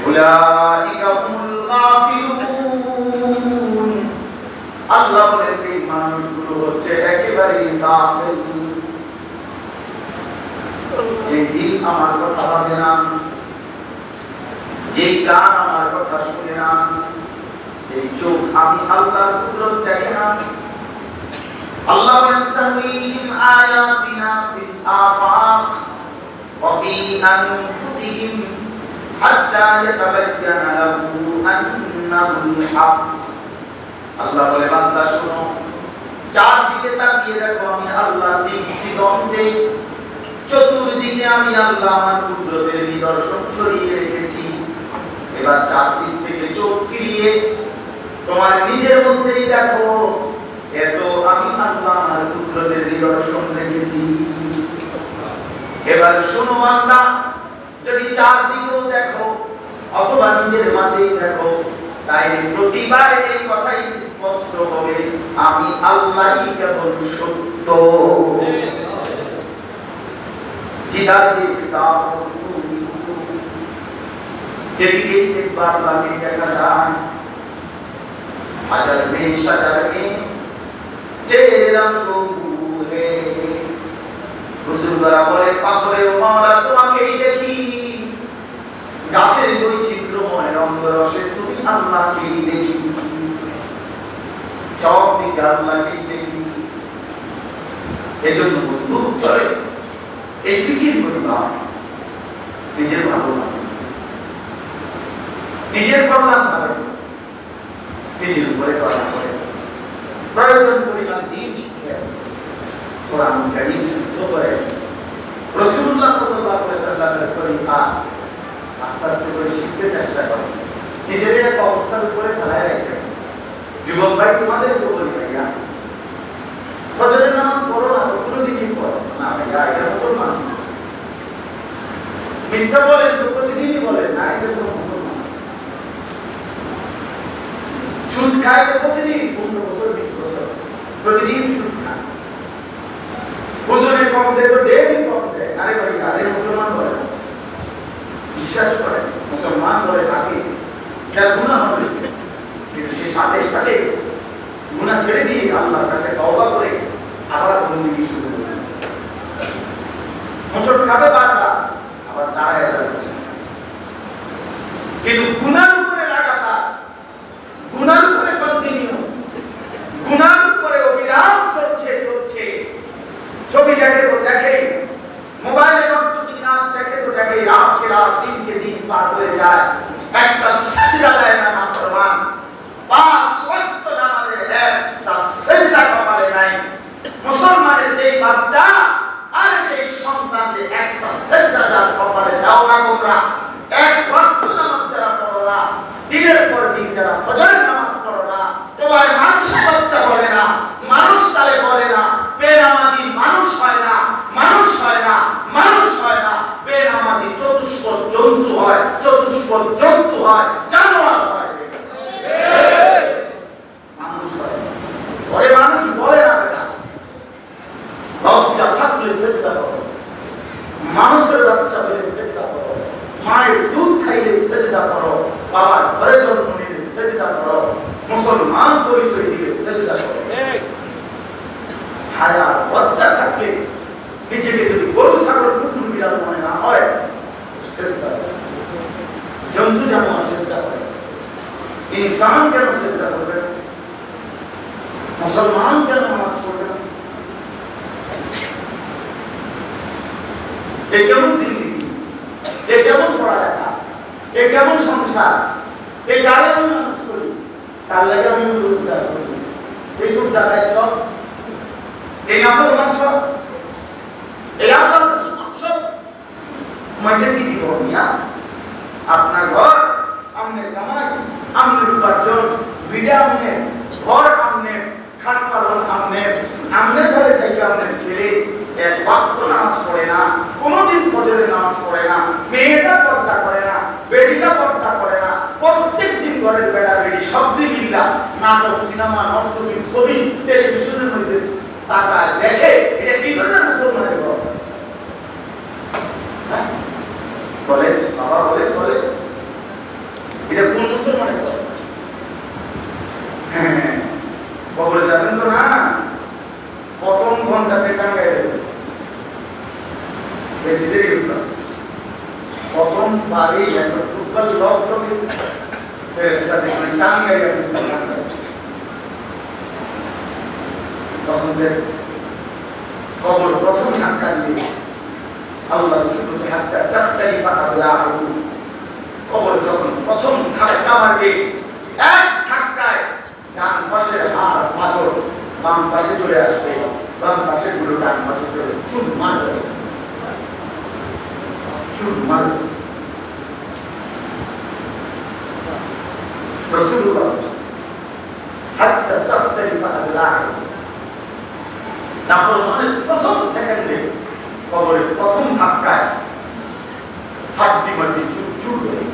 উলাইকা হুমুল গাফিলুন, আল্লাহ বলেন এই মানুষগুলো হচ্ছে একেবারেই গাফিল। যে দিল আমার কথা ভাবে না, যেই কান আমার কথা শুনে না, যেই চোখ আমি আল্লাহর কুদরত দেখে না। আল্লাহ বলেন সানুরিহিম আয়াতিনা ফিল আফাক ওয়া ফি আনফুসিহিম হাত্তা ইয়াতাবায়্যানা লাহু আন্নাহুল হক। আল্লাহ বলে বান্দা শোনো, চারদিকে তাকিয়ে দেখো, আমি আল্লাহ দিগন্তে চতুর্দিকে আমি আল্লাহ আমার কুদরতের নিদর্শন ছড়িয়ে রেখেছি। এবার চারদিক থেকে চোখ ফিরিয়ে তোমার নিজের মধ্যেই দেখো, এত আমি আল্লাহ আমার কুদরতের নিদর্শন রেখেছি। এবার শোনো বান্দা, যদি চারদিকেও দেখো অথবা নিজের মাঝেই দেখো, তাই প্রতিবার এই কথাই স্পষ্ট হবে, আমি আল্লাহই কেবল সত্য। जिधर देखता हो যেদিকেই দেখবার লাগে দেখা যায়। হাজার में शजर में तेरा गबू है বুজুর্গরা বলে পাথরে ও মাওলা তোমাকেই দেখি গাছের বৈচিত্র্যময় রঙ্গরসে তুমি আল্লাহকেই দেখি সব দিকে আল্লাহকেই দেখি এজন্য বন্ধু চলে এই ফিকির করিবা নিজের ভালো লাগে নিজের কল্যাণ ভাবে নিজের উপরে করা করে প্রয়োজন পরিমাণ দিন শিখে কোরআন কারীম শুদ্ধ করে রাসূলুল্লাহ সাল্লাল্লাহু আলাইহি ওয়াসাল্লামের তরিকা আস্তে আস্তে করে শিখতে চেষ্টা করে নিজের এক অবস্থার উপরে ফেলায় রাখবে যুবক ভাই তোমাদেরকে বলি ভাইয়া ফজরের নামাজ পড়ো না তো কোনোদিনই পড়ো না ভাইয়া এটা মুসলমান মিথ্যা বলেন তো প্রতিদিনই বলেন না এটা কোনো মুসলমান সুদ খায় তো প্রতিদিন 15 বছর 20 বছর প্রতিদিন সুদ খায় ওজনে কম দেয় তো ডেলি কম দেয় আরে ভাই আরে মুসলমান বলে বিশ্বাস করে মুসলমান বলে তাকে যার গুনাহ হবে কিন্তু সে সাথে সাথে গুনাহ ছেড়ে দিয়ে আল্লাহর কাছে তওবা করে আবার বন্দেগী শুরু করে মোচট খাবে বারবার আবার দাঁড়ায় যাবে কিন্তু গুনার উপরে লাগাতার গুনার উপরে কন্টিনিউ গুনার উপরে অবিরাম চলছে ছবি দেখে তো দেখেই মোবাইলে নর্তকী নাচ দেখে তো দেখেই রাতকে রাত দিনকে দিন পার হয়ে যায় একটা সিজদা দেয় না নাফরমান 5 ওয়াক্ত নামাজের একটা সিজদা কপালে নাই মুসলমানের যেই বাচ্চা আর যেই সন্তানকে একটা সিজদা যার কপালে দাও না তোমরা এক ওয়াক্ত নামাজ যারা পড়ো না দিনের পর দিন যারা ফজরের নামাজ পড়ো না তোমার মানুষের বাচ্চা বলে না মানুষ তারে বলে না বেনামাজি মানুষ হয় না মানুষ হয় না মানুষ হয় না বেনামাজি চতুষ্পদ জন্তু হয় চতুষ্পদ জন্তু হয় জানোয়ার হয় মানুষ হয় ওরে মানুষ বলে না বেটা লজ্জা থাকলে সেজদা করো মানুষের বাচ্চা হলে সেজদা করো মায়ের দুধ খাইলে সেজদা করো বাবার ঘরে জন্ম নিলে সেজদা করো মুসলমান পরিচয় দিয়ে সেজদা করো হায়া লজ্জা থাকলে নিজেকে যদি গরু ছাগল কুকুর বিড়াল মনে না হয় সেজদা করো জন্তু জানোয়ার সেজদা করে ইনসান কেন সেজদা করবে মুসলমান কেন নামাজ পড়বে এ কেমন জিন্দেগি এ কেমন পড়ালেখা এ কেমন সংসার এ কারে আমি মানুষ করি তার লাগে আমি রোজগার করি এই সব জায়গায় সব এই নাফর মাংস এই আল্লাহর মাংস মাঝে কি জীবন নিয়া আপনার ঘর আমনের কামাই আমনের উপার্জন বিড়া আমনের ঘর আমনের খাট পালন আমনের ঘরে থেকে আপনার ছেলে এক ওয়াক্ত নামাজ পড়ে না কোনোদিন ফজরের নামাজ পড়ে না মেয়েটা পর্দা করে না বেডিটা পর্দা করে না প্রত্যেকদিন ঘরের বেড়া বেডি সবই মিল্লা নাটক সিনেমা নর্তকী ছবি টেলিভিশনের মধ্যে তাকায় দেখে এটা কি ধরনের মুসলমানের ঘর বলে বাবা বলে এটা কোন মুসলমানের ঘর হ্যাঁ কবরে যাবেন তো না প্রথম ঘন্টাতে টাঙ্গাই দেবে বেশি দেরি হতো প্রথম বাড়ি একটা ফুটবল লক করে ফেরেশতা দেখবেন টাঙ্গাই তখন কবর প্রথম ধাক্কা দিয়ে আল্লাহ রাসূল বলেন হাত্তা তাখতালিফা আবলাহু কবর যখন প্রথম ধাক্কা মারবে এক ধাক্কায় ডান পাশের হাড় পাথর বাম পাশে চলে আসবে বাম পাশে গুলো ডান পাশে চলে চুল মারবে রাসূলুল্লাহ হাত্তা তাখতালিফা আবলাহু নাফরমানের প্রথম সেকেন্ডে কবরের প্রথম ধাক্কায় হাড্ডি মাড্ডি চুর হয়ে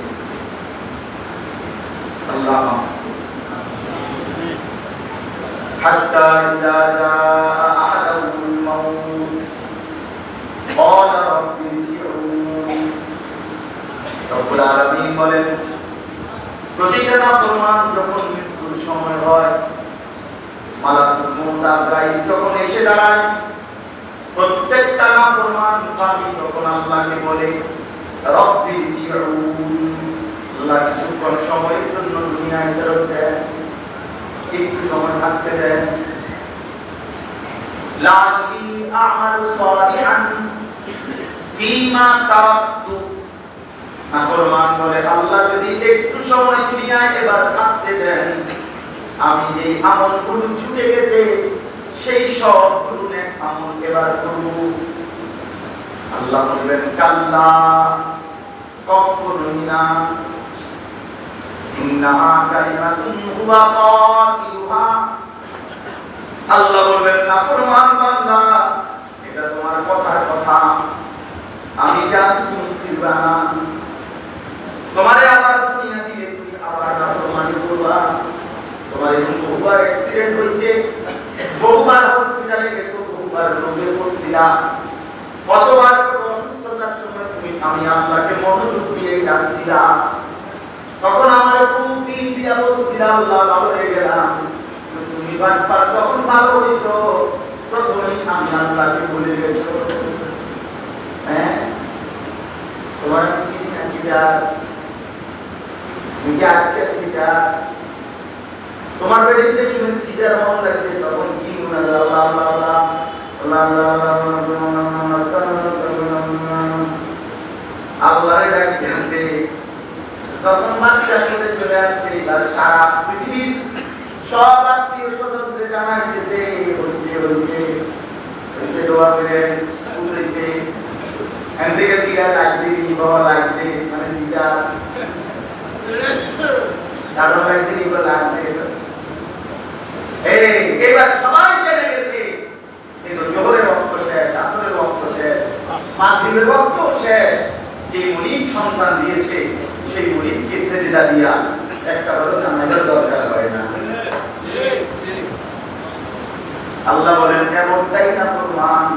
আল্লাহ মাফ হাত্তা ইযা জাআ আহাদাহুল মাউত ক্বালা রাব্বি ইরজিউন রব্বুল আলামিন বলেন প্রতিটা নাফরমান যখন মৃত্যুর সময় হয়, মালাকুল মউত আজরাইল যখন এসে দাঁড়ায়, প্রত্যেকটা নাফরমান বান্দা তখন আল্লাহকে বলে, রব্বি জিউন, আল্লাহ কিছুক্ষণ সময়ের জন্য দুনিয়ায় ফেরত দেন, একটু সময় থাকতে দেন, লাআল্লি আ'মালু সালিহান ফীমা তারাকতু। নাফরমান বলে, আল্লাহ যদি একটু সময় দুনিয়ায় এবার থাকতে দেন, আমি যে আমলগুলো ছুটে গেছে সেই সবগুলো নেক আমল এবার করব। আল্লাহ বলবেন, কাল্লা, কখনোই না, ইন্নাহা কালিমাতুন হুয়া কাইলুহা। আল্লাহ বলবেন, নাফরমান বান্দা, এটা তোমার কথার কথা, আমি জানি তুমি ফিরবা না, তোমারে আবার দুনিয়া দিলে তুমি আবার নাফরমানি করবা, তোমার এরকম বহুবার অ্যাক্সিডেন্ট হয়েছে, বহুবার হসপিটালে গেছো, বহুবার রোগে পড়ছিলা, কতবার কত অসুস্থতার সময় তুমি আমি আল্লাহকে মনোযোগ দিয়ে ডাকছিলা, তখন আমার খুব দিন দিয়া বলছিলা, আল্লাহ ভালো হয়ে গেলাম, তুমি বারবার তখন ভালো হইছো, প্রথমেই আমি আল্লাহকে ভুলে গেছো। হ্যাঁ, তোমার সিটি না সিটা, তুমি কি আজকে সিটা, তোমার পেটে যে শুনে সিজার মন লাগছে, তখন কি মনে হয়, আল্লাহ আল্লাহ আল্লাহ আল্লাহরে ডাকতে আছে, তখন বাচ্চা করে চলে আসছে, এবার সারা পৃথিবীর সব আত্মীয় স্বজনকে জানাইতেছে, হইছে হইছে হইছে, দোয়া করে উঠেছে, এখান থেকে দিকে লাগছে, নিবাহ লাগছে, মানে সিজার কারণ লাগছে, নিবাহ লাগছে। এবার সবাই জেনে গেছে, কিন্তু জোহরের রক্ত শেষ, আসরের রক্ত শেষ, মাগরিবের রক্ত শেষ, যে মুনিব সন্তান দিয়েছে সেই মুনিবকে সেজদা দিয়া একটা বড় জানাজার দরকার হয় না। আল্লাহ বলেন, এমনটাই না ফরমান,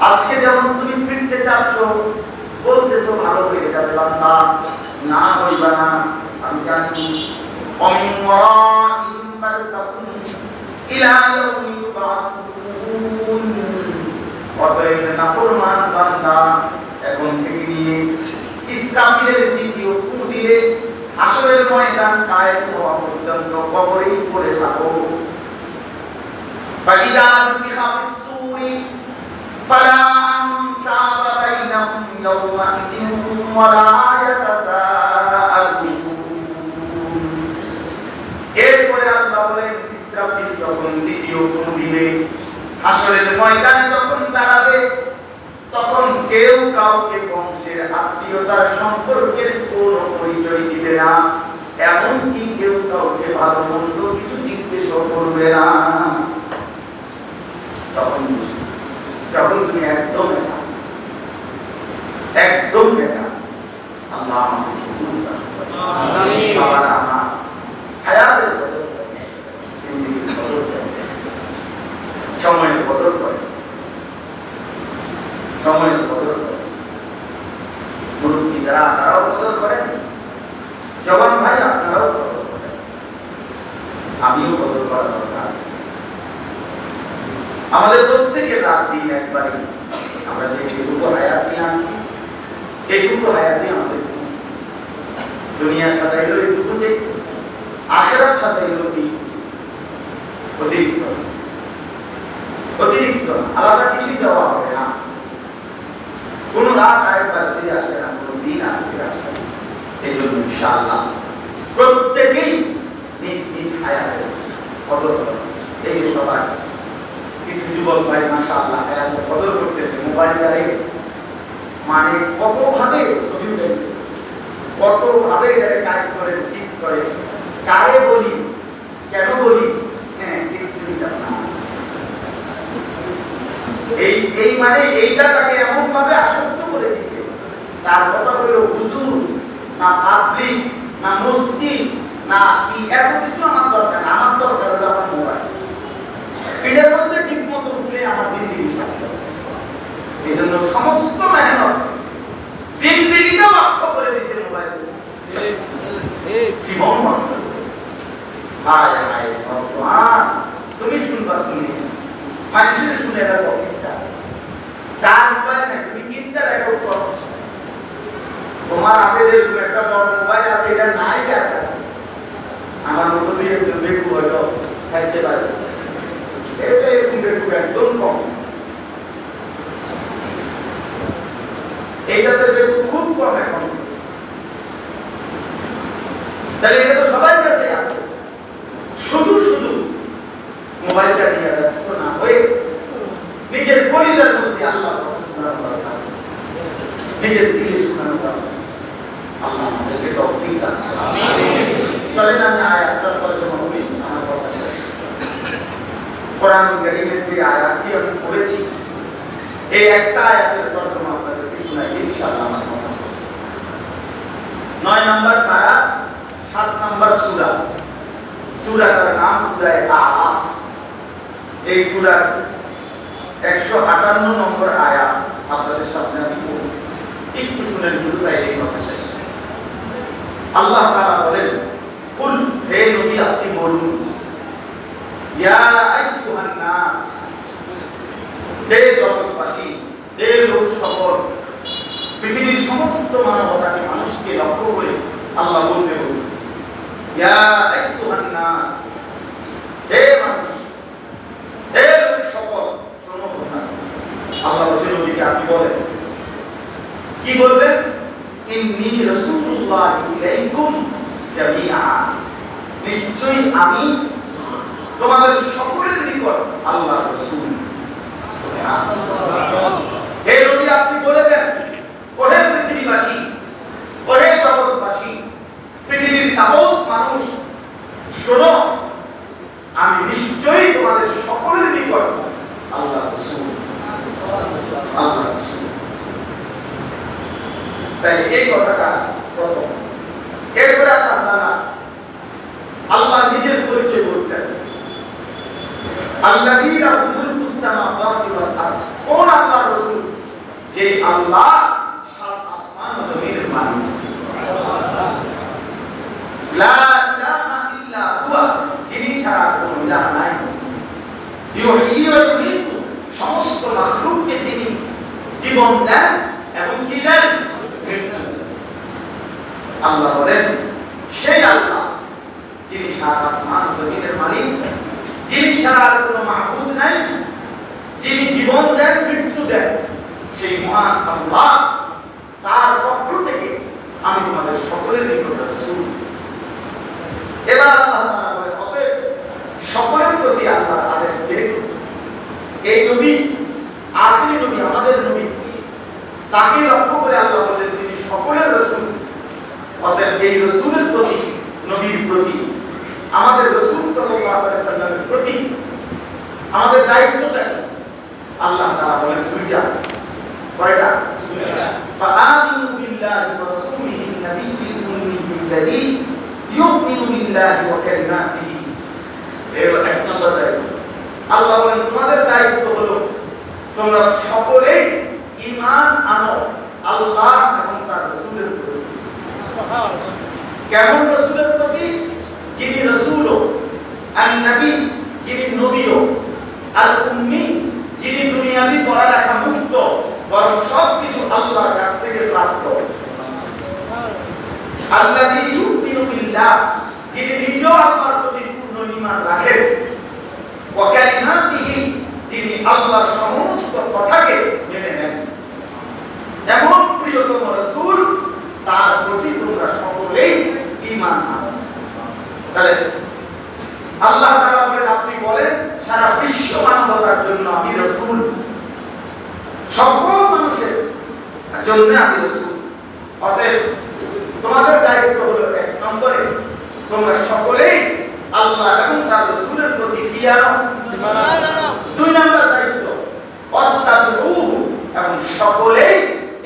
আজকে যেমন তুমি ফিরতে চাচ্ছ, বলতেছো ভালো হয়ে যাবে বান্দা, না হইবা না, আমি জানি। অমিন ওয়ারাইহিম বারযাখুন ইলা ইয়াউমি ইউবআসুন। অতএব নাফরমান বান্দা, এখন থেকে নিয়ে ইসরাফিলের দ্বিতীয় ফু দিলে হাসরের ময়দান কায়েম হওয়া পর্যন্ত কবরেই পড়ে থাকো। ফাইদা নফিখা ফিস-সূরি ফালা আনসাবা বাইনাহুম ইয়াওমাইদিন ওয়ালা ইয়াতাসাআলুন। এরপরে আল্লাহ বলেন, ইসরাফিল যখন দ্বিতীয় ফু দিবে, হাসরের ময়দানে যখন দাঁড়াবে, তখন কেউ কাউকে বংশের আত্মীয়তার সম্পর্কের কোনো পরিচয় দিবে না, এমনকি কেউ কাউকে ভালো মন্দ কিছু জিজ্ঞেসও করবে না। তখন তুমি একদম একা, একদম একা। আল্লাহ আমাকে বুঝতে আমিন। বাবার আমার হায়াতের বদল, জিন্দেগির বদল, সময়ের বদল করে, সময়ের বদল করে। মুরব্বী যারা তারাও বদল করেন, জওয়ান ভাই আপনারাও বদল করেন, আমিও বদল করা দরকার। আমাদের প্রত্যেকের রাত দিন একবারই, আমরা যে যেটুকু হায়াত নিয়ে আসছি, এইটুকু হায়াতে আমাদের দুনিয়ার সাজাইলো এইটুকুতে, আখিরাত সাজাইলো অতিরিক্ত, অতিরিক্ত আলাদা কিছুই দেওয়া হবে না। কোন রাত আরেকবার ফিরে আসে না, কোন দিন আর ফিরে আসে না। এই জন্য ইনশাআল্লাহ প্রত্যেকেই নিজ নিজ হায়াতের কদর করবে। এই যে সবাই কিছু যুবক ভাই মাশাআল্লাহ হায়াতের কদর করতেছে, মোবাইলটারে মানে কতভাবে ছবি উঠাইতেছে, কতভাবে কাজ করে, শীত করে, কারে বলি, কেন বলি, হ্যাঁ এই মানে এইটা তাকে এমন ভাবে আসক্ত করে দিছে। তার কথা হলো হুজুর না পাবলিক না মসজিদ না কি, এত কিছু আমার দরকার না, আমার দরকার হলো আমার মোবাইল। এটার মধ্যে ঠিক মতো উঠলে আমার জিন্দেগি সাথে। এই জন্য সমস্ত মেহনত জিন্দেগিটা বাক্স করে দিছে মোবাইল, জীবন বাক্স। মানুষের শুনে রাখো তার উপায় নাই, তুমি কিনতে রাখো করো। তোমার হাতে যে একটা বড় মোবাইল আছে এটা নাই কার কাছে, আমার মতো দিয়ে বেকু হয়তো খাইতে পারে, এটা এরকম বেকু একদম কম। এই জাতের বেকু খুব কম এখন। তাহলে এটা তো সবার কাছে আছে। শুধু শুধু মোবাইলটা নিয়ে ব্যস্ত না হয়ে নিজের পরিবারের মধ্যে আল্লাহ শোনার দরকার, নিজের দিলে শোনার দরকার। আল্লাহ আমাদেরকে তৌফিক দান করুন। আমিন। চলেন আমি আয়াতটার তর্জমা করি, আমার কথা শেষ। কোরআন কারীমের যে আয়াতটি আমি পড়েছি, এই একটা আয়াতের তর্জমা আপনাদেরকে শোনাই ইনশাআল্লাহ আমার কথা শেষ। 9 নম্বর পারা 7 নম্বর সূরা। সূরাটার নাম সূরা আরাফ। এই সূরার 158 নম্বর আয়াত আপনাদের সামনে আমি পড়ছি, একটু শুনেন শুরু তাই এই কথা শেষ। আল্লাহ তাআলা বলেন, কুল, হে নবী আপনি বলুন, ইয়া আইয়ুহান নাস, হে জগৎবাসী, হে লোক সকল, পৃথিবীর সমস্ত মানবতাকে, মানুষকে লক্ষ্য করে আল্লাহ বলতে বলছেন, ইয়া আইয়ুহান নাস, হে মানুষ, হে লোক সকল, শোনো কথা। আল্লাহ বলেন নবীকে আপনি বলেন, কি বলবেন? ইন্নী রাসূলুল্লাহ ইলাইকুম জামিআ, নিশ্চয়ই আমি তোমাদের সকলের নিকট আল্লাহর রাসূল। সুবহানাল্লাহ। হে নবী আপনি বলে দেন, ওহে পৃথিবীবাসী, ওহে জগৎবাসী, পৃথিবীর তাবৎ মানুষ, শোনো, আমি নিশ্চয়ই তোমাদের সকলের নিকট আল্লাহর রাসূল। আল্লাহর রাসূল। তাই এই কথাটা প্রথম। এরপরে আল্লাহ নিজের পরিচয় বলছেন, আল্লাযী লাহু মুলকুস সামাওয়াতি ওয়াল আরদ। কোন আল্লাহর রাসূল? যে আল্লাহ সাত আসমান ও জমিনের মালিক। সুবহানাল্লাহ। লা ইলাহা ইল্লা হুয়া, যিনি ছাড়া কোনো ইলাহ নাই। ইউহয়ী ওয়া ইউমীতু, সমস্ত মাখলুককে যিনি জীবন দেন এবং কি দেন? আল্লাহ বলেন, সেই আল্লাহ যিনি সাত আসমান জমিনের মালিক, যিনি ছাড়া আর কোনো মাবুদ নাই, যিনি জীবন দেন, মৃত্যু দেন, সেই মহান আল্লাহ, তার পক্ষ থেকে আমি তোমাদের সকলের নিকট রাসূল। এবার আল্লাহ তাআলা বলেন, অতএব সকলের প্রতি আল্লাহর আদেশ যেহেতু এই নবী আখিরি নবী, আমাদের নবী, তাকে লক্ষ্য করে আল্লাহ বলেন তিনি সকলের রাসূল। অতএব এই রাসূলের প্রতি, নবীর প্রতি, আমাদের রাসূল সাল্লাল্লাহু আলাইহি সাল্লামের প্রতি আমাদের দায়িত্বটা কি? আল্লাহ তাআলা বলেন দুইটা। কয়টা? দুইটা। ফাআমিনু বিল্লাহি ওয়া রাসূলিহি নাবিয়্যিল উম্মিয়্যিল্লাযী ইউমিনু বিল্লাহি ওয়া কালিমাতিহি। এর এক নম্বর দায়িত্ব। আল্লাহ বলেন তোমাদের দায়িত্ব হলো তোমরা সকলেই ঈমান আনো আল্লাহ এবং তার রাসূলের প্রতি। সুবহানাল্লাহ। কেমন রাসূলের প্রতি? যিনি রাসূলও, আন-নবী যিনি নবীও, আল-উম্মি যিনি দুনিয়াবি পড়ালেখা মুক্ত, বরং সবকিছু আল্লাহর কাছ থেকে প্রাপ্ত। আল্লাযী ইউমিনু বিল্লাহ, যিনি নিজেও আল্লাহর প্রতি পূর্ণ ঈমান রাখেন, ওয়া কালিমাতিহি যিনি আল্লাহর সমস্ত কথাকে মেনে নেন। এমন প্রিয়তম রাসূল, তার প্রতি তোমরা সকলেই ঈমান আনো। তাহলে আল্লাহ তাআলা বলেন আপনি বলেন সারা বিশ্ব মানবতার জন্য আমি রাসূল, সকল মানুষের জন্য আমি রাসূল। অতএব তোমাদের দায়িত্ব হলো এক নম্বরে তোমরা সকলেই আল্লাহ এবং তার রাসূলের প্রতি কি আনো? ঈমান আনো। দুই নম্বর দায়িত্ব অত্তাবুহু, এবং সকলেই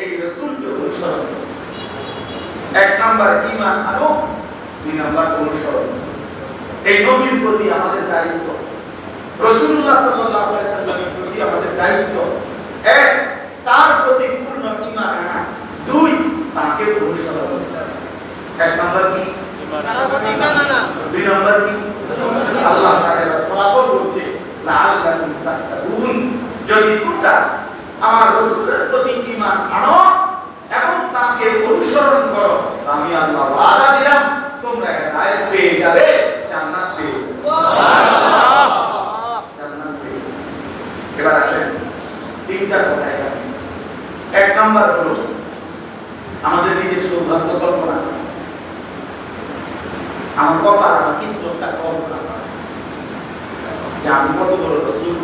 এই রাসূলকে অনুসরণ করো। এক নম্বর ঈমান আনো, দুই নম্বর অনুসরণ। এই নবীর প্রতি আমাদের দায়িত্ব, রাসূলুল্লাহ সাল্লাল্লাহু আলাইহি সাল্লামের প্রতি আমাদের দায়িত্ব, এক তার প্রতি পূর্ণ ঈমান আনা, দুই তাকে অনুসরণ করা। এক নম্বর কি? তার প্রতি ঈমান আনা। দুই নম্বর কি? আল্লাহ তাআলা ফলাফল বলছে লাআল্লাকুম তাত্তাকুন, আমার রাসূলের প্রতি ঈমান আনো এবং তাকে অনুসরণ করো, আমি আল্লাহ ওয়াদা দিলাম তোমরা হেদায়েত পেয়ে যাবে, জান্নাত পেয়ে যাবে। সুবহানাল্লাহ, জান্নাত পেয়ে যাবে। এবার আসেন তিনটা কথা এখানে। এক নাম্বার হলো আমাদের নিজের সৌভাগ্য কল্পনা করা। আমার কথা আমার কিসমতটা কল্পনা করা যে আমি কত বড় রাসূল,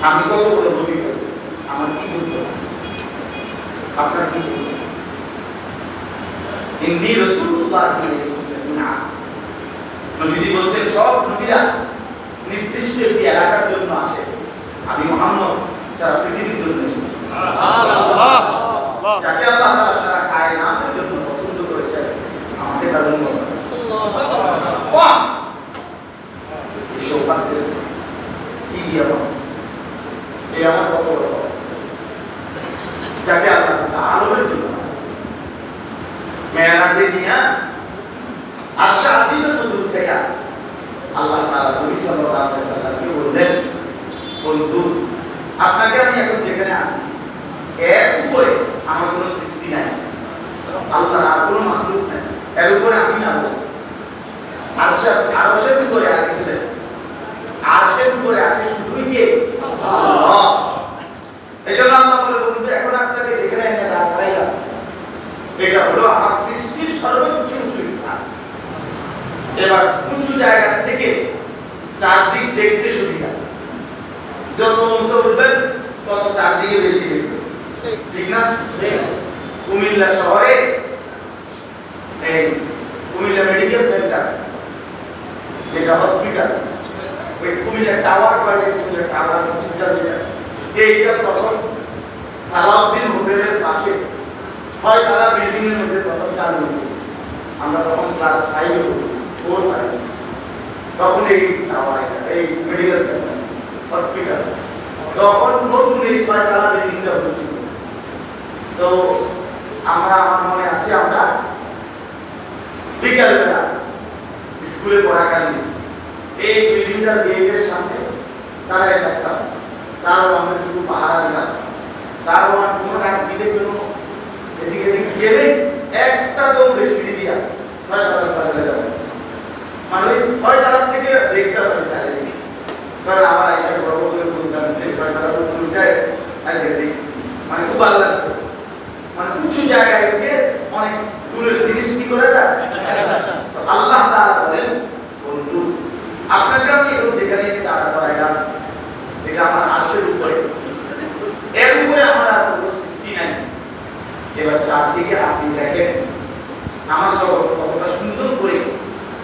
আমি কত বড় নবী, আমার কি করতে হবে, আপনার কি করতে হবে। ইন্নী রাসূলুল্লাহ জামিআ, নবীজি বলছেন সব নবীরা নির্দিষ্ট একটি এলাকার জন্য আসে, আমি মুহাম্মদ সারা পৃথিবীর জন্য এসেছি। সুবহানাল্লাহ, যাকে আল্লাহ তাআলা সারা কায়নাতের জন্য পছন্দ করেছেন, আমাদের তার জন্য আল্লাহ এই সৌভাগ্যের কি এই আমার কত বড় কথা, যাকে আল্লাহ আলোর জন্য মেরাজে নিয়ে আরশে আজিমের মধ্যে উঠাইয়া আল্লাহ তাআলা নবী সাল্লাল্লাহু আলাইহি ওয়াসাল্লামকে বললেন, বন্ধু আপনাকে আমি এখন যেখানে আছি এর উপরে আমার কোনো সৃষ্টি নাই, আল্লাহর আর কোনো মাখলুক নাই, এর উপরে আমি না বলবো। আরশের উপরে আর কিছু নেই, আরশের উপরে আছে শুধুই কে? আল্লাহ। এজন্য আল্লাহ বলে, বন্ধু এখন আপনাকে যেখানে এনে দাঁড় করাইলাম এটা হলো আমার সৃষ্টির সর্বোচ্চ উঁচু স্থান। এবার উঁচু জায়গা থেকে চারদিক দেখতে সুবিধা, যত উঁচু উঠবেন তত চারদিকে বেশি দেখবেন, ঠিক না? কুমিল্লা শহরে এই কুমিল্লা মেডিকেল সেন্টার যেটা হসপিটাল, ওই কুমিল্লা টাওয়ার কয়েক কুমিল্লা টাওয়ার হসপিটাল যেটা, এইটা প্রথম সালাউদ্দিন হোটেলের পাশে 6 তলা বিল্ডিং এর মধ্যে প্রথম চালু হয়েছিল। আমরা তখন ক্লাস 5 এ পড়ি, 4-5, তখন এই টাওয়ার, এই মেডিকেল সেন্টার হসপিটাল তখন নতুন এই 6 তলা বিল্ডিংটা হয়েছিল। তো আমার মনে আছে আমরা বিকালবেলা স্কুলে পড়াকালীন এই বিল্ডিংটার গেটের সামনে দাঁড়ায় থাকতাম, তারও আমরা শুধু পাহারা দিতাম, তারও আমার কোনো ডাক দিতে পেল এদিকে এদিকে গেলে একটা দৌড়ে সিঁড়ি দিয়া 6 তলা সাথে যাবে, মানে ওই 6 তলার থেকে দেখতে পারি সাথে দেখি, কারণ আমার আইসা গর্ব করে বলতাম সেই 6 তলার উপরে উঠে আজকে দেখছি, মানে খুব ভালো লাগতো। মানে উঁচু জায়গায় উঠে অনেক দূরের জিনিস কি করে যায়। আল্লাহ তাআলা বলেন, বন্ধু আপনাকে আমি যেখানে দাঁড়া করাইলাম এটা আমার আরশের উপরে, এর উপরে আমার আর কোনো সৃষ্টি নাই। এবার চারদিকে আপনি দেখেন আমার জগৎ কতটা সুন্দর করে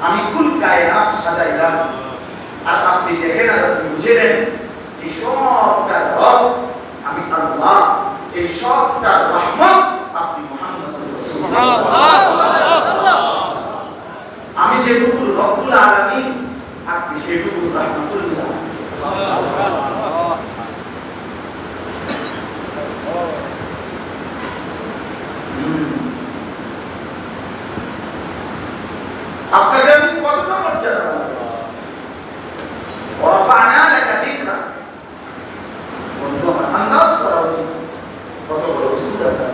আমি কুল কায়নাত সাজাইলাম, আর আপনি দেখেন আর আপনি বুঝে নেন এই সবটা রব আমি আল্লাহ, এই সবটা রহমত আপনি মুহাম্মদ রাসূলুল্লাহ। আমি যেটুকু রব্বুল আলামিন, আপনি সেটুকু রাহমাতুল্লাহ। আপনাকে আমি কতটা মর্যাদা দিলাম, ওয়াফা'না লাকা যিকরা, বন্ধু আমার আন্দাজ করা উচিত কত বড় রাসূল আমরা,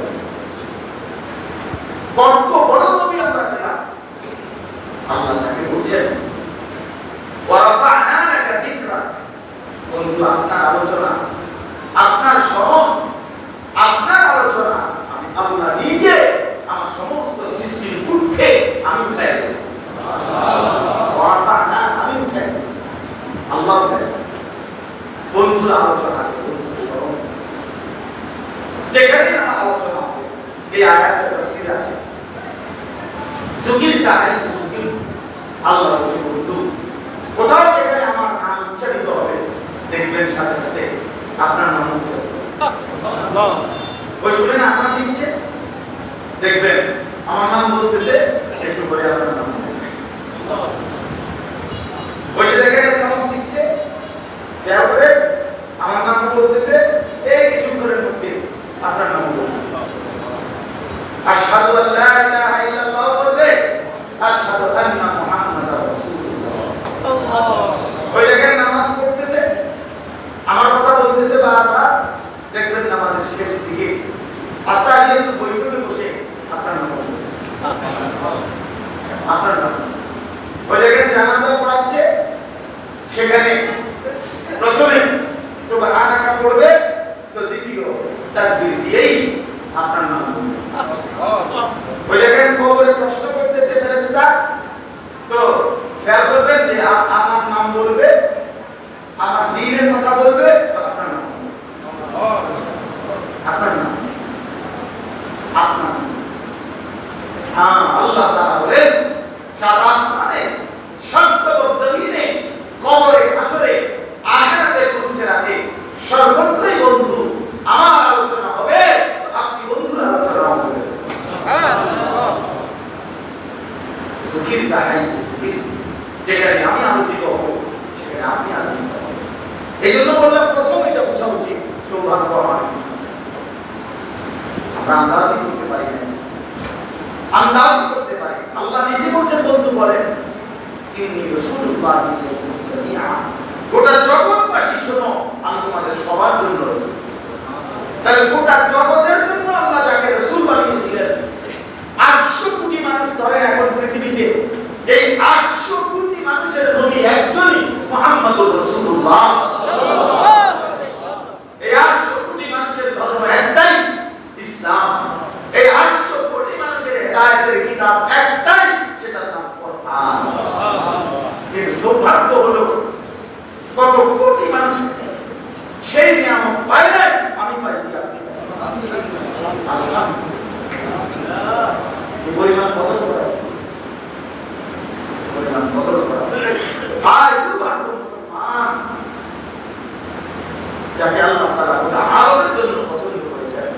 কত বড় নবী আমরা পেলাম। আল্লাহ তাকে বলছেন ওয়াফা'না লাকা যিকরা, বন্ধু আপনার আলোচনা, আপনার স্মরণ, আপনার আলোচনা আমি আল্লাহ নিজে আমার সমস্ত সৃষ্টির ঊর্ধ্বে আমি উঠাই দেব। আমি উঠাই আল্লাহ বন্ধুর আলোচনা, বন্ধুর স্মরণ, যেখানে আমার আলোচনা হবে এই আয়াতের তাফসীর আছে, যুগির তাই যুগির আল্লাহ হচ্ছে বন্ধু। কোথাও যেখানে আমার নাম উচ্চারিত হবে দেখবেন সাথে সাথে আপনার নাম উচ্চারিত হবে। ওই শুনে আজান দিচ্ছে দেখবেন আমার নাম বলতেছে, একটু পরে আপনার নাম ওই যে দেখেন চমক দিচ্ছে, খেয়াল করে আমার নাম বলতেছে, এই কিছুক্ষণের মধ্যে আপনার নাম বলবে। আশহাদু আল্লা ইলাহা ইল্লাল্লাহ বলবে, আশহাদু আন্না মুহাম্মাদার রাসূলুল্লাহ। ওই দেখেন নামাজ পড়তেছে, আমার কথা আপনার নাম। ওই জায়গায় জানাজা পড়াচ্ছে, সেখানে প্রথমে সুবহানাকা পড়বে, তো দ্বিতীয় তাকবীর দিয়েই আপনার নাম বলবে। ওই জায়গায় কবরে প্রশ্ন করতেছে ফেরেশতা, তো খেয়াল করবেন যে আমার নাম বলবে, আমার দ্বীনের কথা বলবে, তো আপনার নাম, আপনার নাম, আপনার। হ্যাঁ, আল্লাহ তাআলা বলেন চার আসমানে, সাত জমিনে, কবরে, হাসরে, আখিরাতে, ফুলসিরাতে সর্বত্রই বন্ধু আমার আলোচনা হবে, আপনি বন্ধুর আলোচনা হবে। ফকির তাহাই ফকির, যেখানে আমি আলোচিত হব সেখানে আপনি আলোচিত হবেন। এই জন্য বললাম প্রথম এটা বোঝা উচিত, সৌভাগ্য আমার। আমরা আন্দাজই করতে পারি না, আন্দাজ করতে পারি। আল্লাহ নিজে বলছেন, বন্ধু বলেন ইন্নী রাসূলুল্লাহ ইলাইকুম জামিআ, গোটা জগৎবাসী শোনো, আমি তোমাদের সবার জন্য রাসূল। তাহলে গোটা জগতের জন্য আল্লাহ যাকে রাসূল বানিয়েছিলেন, 800 কোটি মানুষ ধরেন এখন পৃথিবীতে, এই 800 কোটি মানুষের নবী একজনই, মুহাম্মদুর রাসূলুল্লাহ সাল্লাল্লাহু আলাইহি ওয়াসাল্লাম। এই 800 কোটি মানুষের ধর্ম একটাই, ইসলাম। এই 800 কোটি মানুষের হেদায়েতের কিতাব একটাই, সেটার নাম কোরআন। কিন্তু সৌভাগ্য হলো কত কোটি মানুষ সেই নিয়ামত পায় না, আমি পাইছি, আপনি আল্লাহ এই পরিমাণ কত করা, পরিমাণ কত করা। আর দুর্ভাগ্য মুসলমান, যাকে আল্লাহ তাআলা গোটা আরবের জন্য পছন্দ করেছেন।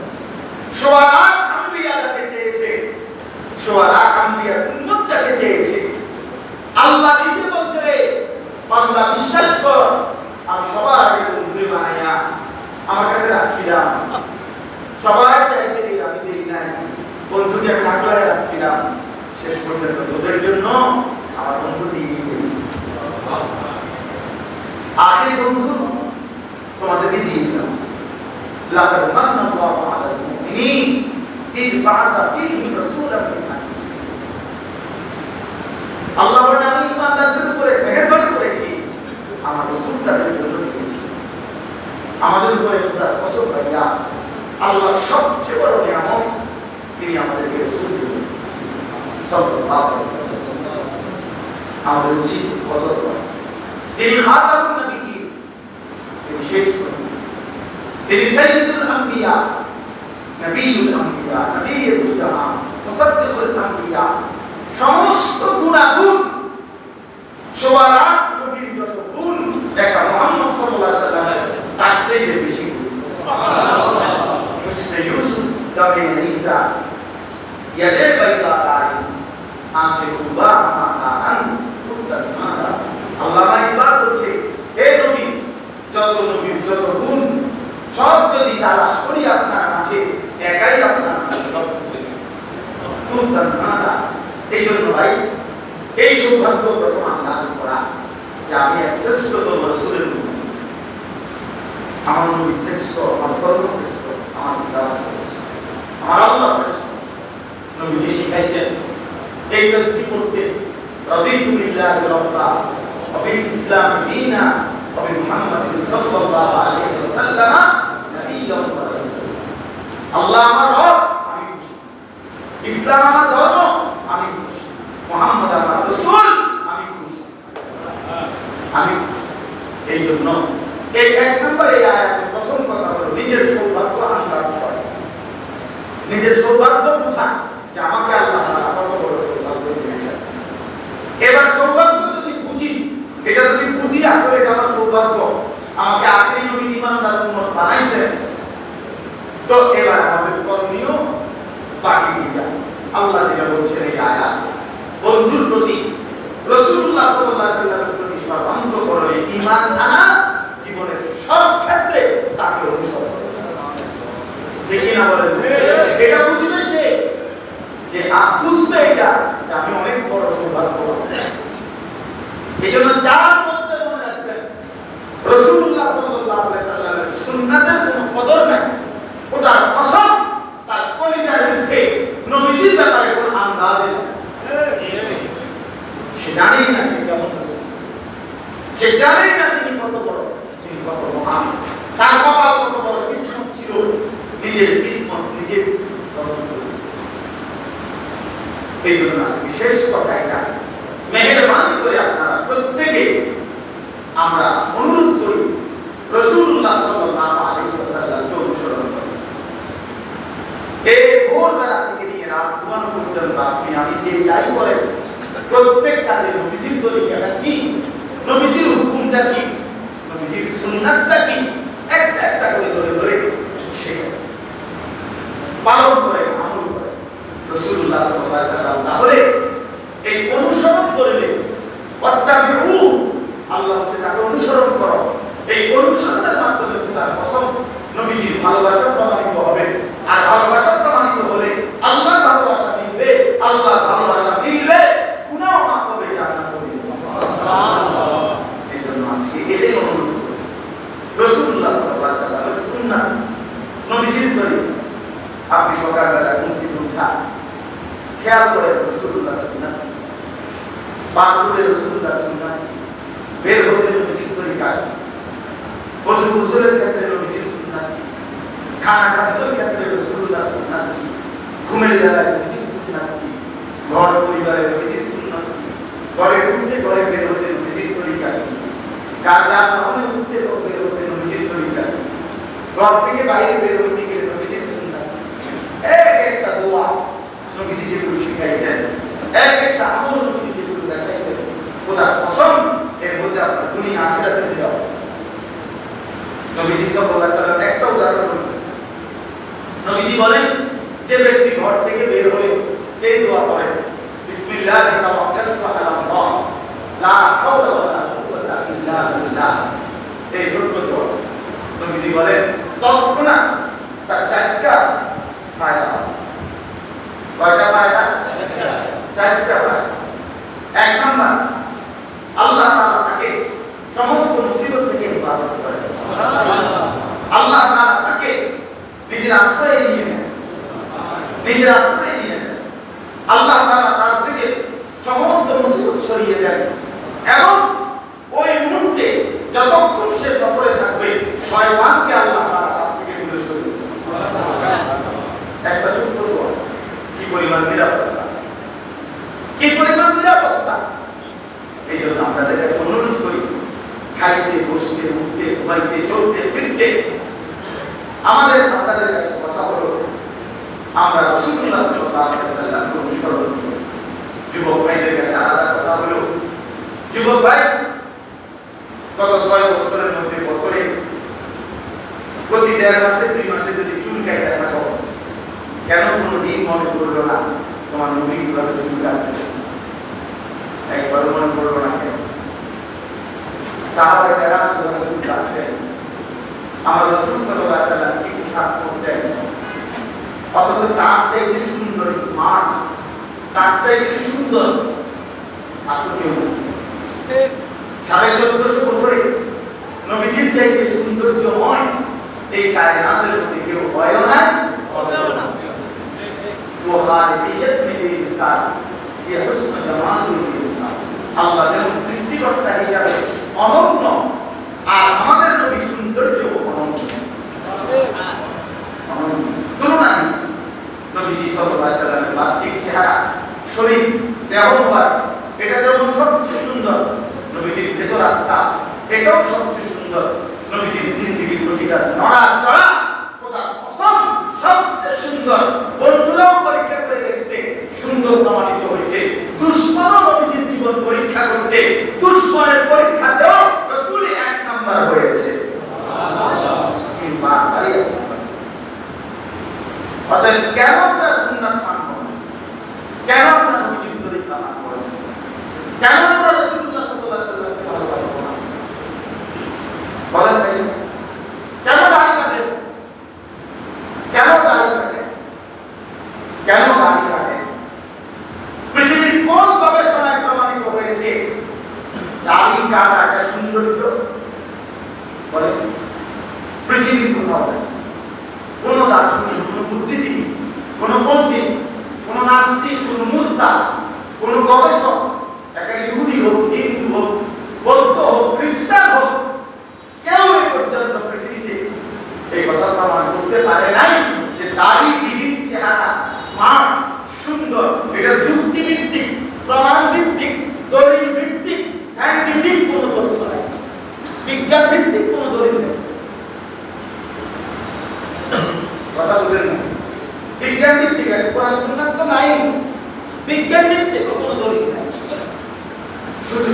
শুআরা আম্বিয়া যাকে চেয়েছে, শুআরা আম্বিয়া উম্মত যাকে চেয়েছে, আল্লাহ নিজে বলছে, বান্দা বিশ্বাস কর, আমি সবার আগে বন্ধু বানাইয়া আমার কাছে রাখছিলাম, সবাই চাইছে আমি দেই নাই, বন্ধুকে আমি আগলায় রাখছিলাম, শেষ পর্যন্ত তোদের জন্য আমার বন্ধু দিয়ে দিই, আখেরি বন্ধু তোমাদেরকে দিয়ে দিলাম। লাকাদ মান্নাল্লাহু আলাল মুমিনিন ইয বা'আসা ফীহিম রাসূলাম মিন আনফুসিহিম। আল্লাহ বলেন, আমি ইমানদারদের উপরে মেহেরবানি করেছি, আমার রাসূল তাদের জন্য দিয়েছি। আমাদের উপরে তার কসম ভাইয়া, আল্লাহর সবচেয়ে বড় নিয়ামত, তিনি আমাদেরকে রাসূল দিলেন সাল্লাল্লাহু আলাইহি ওয়াসাল্লাম। আমাদের উচিত কদর করা। তিনি খাতামুন নবিয়্যিন, তিনি শেষ নবী, তিনি সাইয়্যিদুল আম্বিয়া, নবিয়ুল আম্বিয়া, নবিয়্যুল জাহান, মুসাদ্দিকুল আম্বিয়া, সমস্ত গুণাগুণ, শুআরা নবীর যত গুণ, একটা মুহাম্মদ সাল্লাল্লাহু আলাইহি ওয়াসাল্লাম তার চেয়ে বেশি গুণ। সুবহানাল্লাহ। ইউসুফ দামে ঈসা ইয়াদে বাইদা তারি আছে খুবা মাতান তুতান মাতা। আল্লাহ ইকবাল বলছে, হে নবী, যত নবীর যত গুণ সব যদি তালাশ করি আপনার কাছে, একাই আপনার সব তুতান মাতা। এই জন্য ভাই, এই সৌভাগ্য প্রথম আন্দাজ করা যে আমি এক শ্রেষ্ঠতম রাসূলের উম্মত, আমার নবী শ্রেষ্ঠ, আমার ধর্ম শ্রেষ্ঠ, আমার কিতাব শ্রেষ্ঠ, আমার আল্লাহ শ্রেষ্ঠ। নবীজি শিখাইছেন এই তাসবিহ পড়তে, রাদিতু বিল্লাহি রাব্বা ওয়া বিল ইসলাম দীনা ওয়া বি মুহাম্মাদিন সাল্লাল্লাহু আলাইহি ওয়াসাল্লাম নবিয়্যান ওয়া রাসূলা। আল্লাহ আমার রব, আমি খুশি। ইসলাম আমার ধর্ম, আমি খুশি। মুহাম্মদ আমার রাসূল, আমি খুশি। আমি এই জন্য এই এক নম্বরে আয়াতের প্রথম কথা হলো নিজের সৌভাগ্য আন্দাজ করা, নিজের সৌভাগ্য বোঝা যে আমাকে আল্লাহ তাআলা কত বড় সৌভাগ্য দিয়েছেন। এবার সৌভাগ্য যদি বুঝি, এটা যদি বুঝি আসলে এটা আমার সৌভাগ্য, আমাকে আখেরি নবী ঈমানদার উম্মত বানাইছেন, তো এবার আমাদের করণীয় বাকি যায়। আল্লাহ যেটা বলছেন এই আয়াত, বন্ধুর প্রতি, রাসূলুল্লাহ সাল্লাল্লাহু আলাইহি ওয়াসাল্লামের প্রতি সর্বান্তঃকরণে ঈমান আনা, জীবনের সব ক্ষেত্রে তাকে অনুসরণ করা। ঠিক কি না বলেন? এটা বুঝবে সে, যে বুঝবে এটা যে আমি অনেক বড় সৌভাগ্যবান। এজন্য যার মধ্যে মনে রাখবেন রাসূলুল্লাহ সাল্লাল্লাহু আলাইহি ওয়াসাল্লামের সুন্নাতের কোনো কদর নাই, খোদার কসম তার কলিজার মধ্যে নবীজির ব্যাপারে কোনো আন্দাজ নেই। এই জন্য আজকে শেষ কথা এটা, মেহেরবানি করে আপনারা প্রত্যেকে আমরা অনুরোধ করি রাসূলুল্লাহ সাল্লাল্লাহু আলাইহি ওয়াসাল্লামকে অনুসরণ করি। এই ভোরবেলা থেকে নিয়ে রাত ঘুমানো পর্যন্ত আপনি আমি যে যাই করেন প্রত্যেক কাজে নবীজির তরিকাটা কি, নবীজির হুকুমটা কি, নবীজির সুন্নাতটা কি, একটা একটা করে ধরে ধরে শেখেন, পালন করেন, আমল করেন রাসূলুল্লাহ সাল্লাল্লাহু আলাইহি ওয়াসাল্লাম। তাহলে এই অনুসরণ করলে ওয়াত্তাবিউ, আল্লাহ হচ্ছে তাকে অনুসরণ করো, এই অনুসরণের মাধ্যমে খোদার কসম নবীজির ভালোবাসা প্রমাণিত হবে। আর ভালোবাসা প্রমাণিত হলে আল্লাহর ভালোবাসা মিলবে, আল্লাহর ভালোবাসা মিলবে গুনাহ মাফ হবে, জান্নাত হবে। সুবহানাল্লাহ। এইজন্য আজকে এটাই অনুরোধ করি রাসূলুল্লাহ সাল্লাল্লাহু আলাইহি ওয়াসাল্লামের সুন্নাত, নবীজির তরিকা। আপনি সকালবেলা ঘুম থেকে উঠা খেয়াল করেন রাসূলুল্লাহ সুন্নাত, বাথরুমে রাসূলুল্লাহ সুন্নাত, বের হতে নবীজির তরিকা, ওযু গোসলের ক্ষেত্রে নবীজির সুন্নাত, খানা খাদ্যের ক্ষেত্রে রাসূলুল্লাহ সুন্নাত, ঘুমের বেলায় নবীজির সুন্নাত, ঘর পরিবারে নবীজির সুন্নাত, ঘরে ঢুকতে ঘরে বের হতে নবীজির তরিকা, কাজা ভবনে উঠতে বের হতে নবীজির তরিকা, ঘর থেকে বাইরে বের হতে গেলে নবীজির সুন্নাত। এক একটা দোয়া নবীজি যেগুলো শিখাইছেন, এক একটা আমল নবীজি যেগুলো দেখাইছেন, খোদার কসম এর মধ্যে আপনার দুনিয়া আখিরাতের নিরাপদ। নবীজি সাল্লাল্লাহু আলাইহি ওয়াসাল্লাম একটা উদাহরণ বলেন, নবীজি বলেন যে ব্যক্তি ঘর থেকে বের হলে এই দোয়া পড়ে, বিসমিল্লাহি তাওয়াক্কালতু আলাল্লাহ লা হাওলা ওয়ালা কুওয়াতা ইল্লা বিল্লাহ, এই ছোট্ট দোয়া নবীজি বলেন তৎক্ষণাৎ তার চারটা ফায়দা। কয়টা ফায়দা? চারটা ফায়দা। এক নাম্বার, আল্লাহ তাআলা তাকে সমস্ত মুসিবত থেকে হেফাজত করে। সুবহানাল্লাহ। আল্লাহ তাআলা তাকে নিজের আশ্রয়ে নিয়ে নেন, নিজের আশ্রয়ে নিয়ে নেন। আল্লাহ তাআলা তার থেকে সমস্ত মুসিবত সরিয়ে দেন এবং ওই মুহূর্তে যতক্ষণ সে সফরে থাকবে শয়তানকে আল্লাহ তাআলা তার থেকে দূরে সরিয়ে দেন। সুবহানাল্লাহ। একটা ছোট্ট দোয়া, কি পরিমাণ নিরাপত্তা, কি পরিমাণ নিরাপত্তা! এই জন্য আপনাদের কাছে অনুরোধ করি, খাইতে বসতে উঠতে ঘুমাইতে চলতে ফিরতে আমাদের আপনাদের কাছে কথা হলো আমরা রাসূলুল্লাহ সাল্লাল্লাহু আলাইহি ওয়াসাল্লামকে অনুসরণ করি। যুবক ভাইদের কাছে আলাদা কথা হলো, যুবক ভাই গত 6 বছরের মধ্যে বছরে প্রতি 1.5 মাসে 2 মাসে যদি চুল কাটা থাকো, কেন কোনোদিন মনে করলো না তোমার নবী কিভাবে চুল কাটতেন? একবার মনে করলো না কেন? সাহাবায়ে কেরাম কিভাবে চুল কাটতেন? আমার রাসূল সাল্লাল্লাহু আলাইহি ওয়াসাল্লাম কি পোশাক পরতেন? অথচ তার চাইতে সুন্দর, স্মার্ট, তার চাইতে সুন্দর আপনি কেউ 1450 বছরে নবীজির চাইতে সৌন্দর্যময় এই কায়নাতের মধ্যে কেউ হয় না, হবেও না। वो खालिकियत में बेमिसाल, ये हुस्न जमाल में बेमिसाल। আল্লাহ যেমন সৃষ্টিকর্তা হিসাবে অনন্য, আর আমাদের নবী সৌন্দর্য অনন্য। তুলনা নেই। নবীজি সাল্লাল্লাহু আলাইহি ওয়াসাল্লামের বাহ্যিক চেহারা, শরীর, দেহ মুবারক এটা যেমন সবচেয়ে সুন্দর, নবীজির ভেতর আত্মা এটাও সবচেয়ে সুন্দর। নবীজির জিন্দেগির প্রতিটা নড়াচড়া খোদার কসম সবচেয়ে সুন্দর। বন্ধুরাও পরীক্ষা করে দেখছে, সুন্দর প্রমাণিত হয়েছে। দুশমনও নবীজির জীবন পরীক্ষা করছে, দুশমনের পরীক্ষাতেও রাসূল 1 নাম্বার হয়েছে। সুবহানাল্লাহ। অতএব কেন আমরা সুন্নাত মানব না? কেন আমরা নবীজির তরিকা মানব না? কেন আমরা রাসূলুল্লাহ সাল্লাল্লাহু আলাইহি ওয়াসাল্লামকে ভালোবাসব না? বলেন ভাই, কেন দাড়ি কাটেন? কেন দাড়ি কাটেন? কেন দাড়ি কাটেন? পৃথিবীর কোন গবেষণায় প্রমাণিত হয়েছে দাড়ি কাটা একটা সৌন্দর্য? বলেন, পৃথিবীর কোথাও নেই। কোন দার্শনিক, কোন বুদ্ধিজীবী, কোন পণ্ডিত, কোন নাস্তিক, কোন মুদ্রা, কোন গবেষক, একটা ইহুদি হোক, হিন্দু হোক, বৌদ্ধ হোক, খ্রিস্টান হোক, কেউ এই পর্যন্ত পৃথিবীতে এই কথা প্রমাণ করতে পারে নাই যে দাড়ি বিহীন চেহারা স্মার্ট, সুন্দর। এটা যুক্তি প্রমাণ ভিত্তিক, দলিল ভিত্তিক, সায়েন্টিফিক কোনো তথ্য নাই, বিজ্ঞান ভিত্তিক কোনো দলিল নেই। কথা বুঝলেন না? বিজ্ঞান ভিত্তিক আছে, কোরআন সুন্নাহ তো নাই, বিজ্ঞান ভিত্তিক কোনো দলিল নাই। শুধু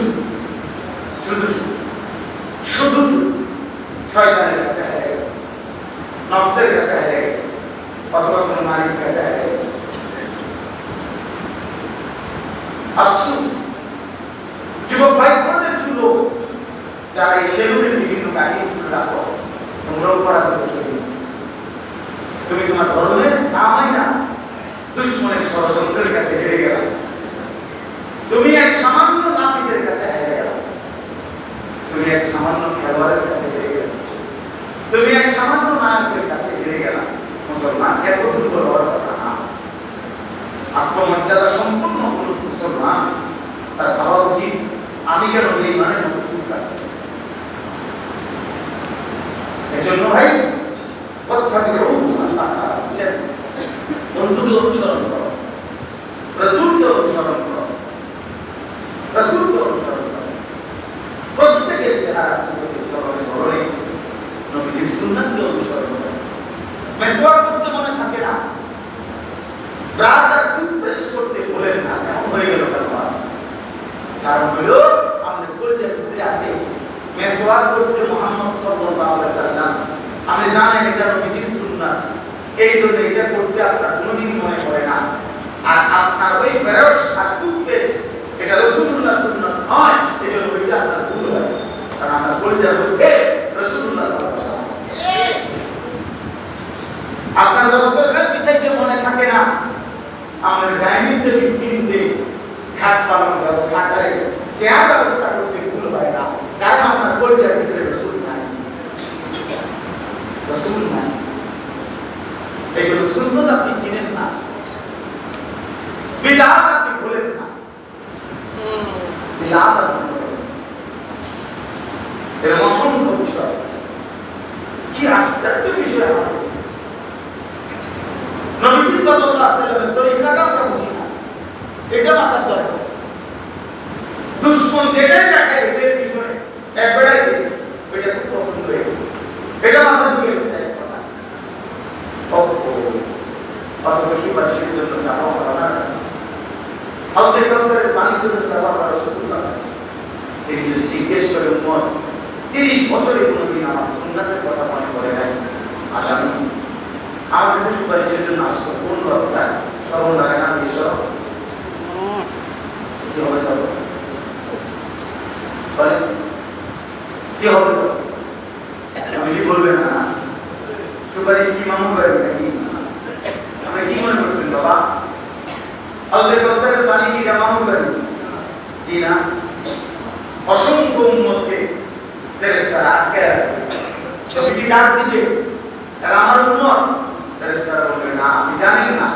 শুধু শুধু শয়তানের কাছে হেরে গেছে, নফসের কাছে হেরে গেছে, অথবা কোনো মালিক কাছে হেরে গেছে। আফসোস যুবক ভাই বোনদের চুলো যারা এই সেলুনের বিভিন্ন কাটিয়ে চুলো রাখো, তোমরাও পরাজিত শরীর। তুমি তোমার ধর্মের নামাই না, দুশ্মনের ষড়যন্ত্রের কাছে হেরে গেল। তুমি এক সামান্য নাফিদের কাছে হেরে গেল, তুমি এক সামান্য খেলোয়াড়ের কাছে হেরে গেল, তুমি এক সামান্য নায়কের কাছে হেরে গেল। মুসলমান এত দুর্বল হওয়ার কথা না। আত্মমর্যাদা সম্পন্ন হল মুসলমান, তার ভাবা উচিত আমি কেন এই মানের মতো চুপ রাখি। এজন্য ভাই বন্ধুকে অনুসরণ করো, রাসূলকে অনুসরণ করো, রাসূলকে অনুসরণ করো। প্রত্যেকের চেহারা সুন্নতের চরণে ধরে নবীজির সুন্নাতকে অনুসরণ করো। মেসওয়াক করতে মনে থাকে না, ব্রাশ আর টুথপেস্ট করতে বলেন না, এমন হয়ে গেল কেন? কারণ হলো আমাদের কলিজার ভিতরে আছে মেসওয়াক করছে মুহাম্মদ সাল্লাল্লাহু আলাইহি ওয়াসাল্লাম, আপনি জানেন এটা নবীজির সুন্নাত, এই জন্য এটা করতে আপনার কোনোদিন মনে পড়ে না। আর আপনার ওই ব্রাশ আর টুথপেস্ট এটা রাসূলুল্লাহ সুন্নাত নয়, এই জন্য এটা আপনার ভুল হয়। কারণ আপনার কলিজার মধ্যে রাসূলুল্লাহর ভালোবাসা, আপনার দস্তরখান বিছাইতে মনে থাকে না, আমাদের ডাইনিং টেবিল কিনতে, খাট পালন করা, খাটারে চেয়ার ব্যবস্থা করতে ভুল হয় না, কারণ আপনার কলিজার ভিতরে রাসূল নাই, রাসূল নাই। এই জন্য সুন্নাত আপনি চিনেন না, বিদআত আপনি ভুলেন না, বিদআত আপনি ভুলেন না। এর অসংখ্য বিষয়, কি আশ্চর্য বিষয়! নবীজি সাল্লাল্লাহু আলাইহি ওয়াসাল্লামের তরিকাটা আমরা বুঝি না, এটা মাথার দরকার। দুশমন যেটাই দেখায় টেলিভিশনে অ্যাডভার্টাইজিং, ওইটা খুব পছন্দ হয়ে গেছে, এটা মাথায় ঢুকে গেছে এক কথা। অথচ সুপারিশের জন্য যাওয়া হবে না, হাউজে কাউসারের পানির জন্য যাওয়া হবে রাসূলুল্লাহ কাছে। তিনি যদি জিজ্ঞেস করে উম্মত 30 বছরে কোনোদিন আমার সুন্নাতের কথা মনে করে নাই, আজ আমি আমার কাছে সুপারিশের জন্য আসবো, কোন লজ্জায় স্মরণ লাগে না? ঈশ্বর কি হবে তবে? কি হবে? আমি কি বলবেন না সুপারিশ কি মামুন বাড়ি নাকি? আপনি কি মনে করছেন বাবা? হাউজে কাউসারের পানি কি মামুন বাড়ি? জি না, অসংখ্য উম্মতকে ফেরেশতারা আটকে রাখবে, ছবিটি ডাক দিবে, আর আমার উম্মত, ফেরেশতারা বলবে না আপনি জানেন না,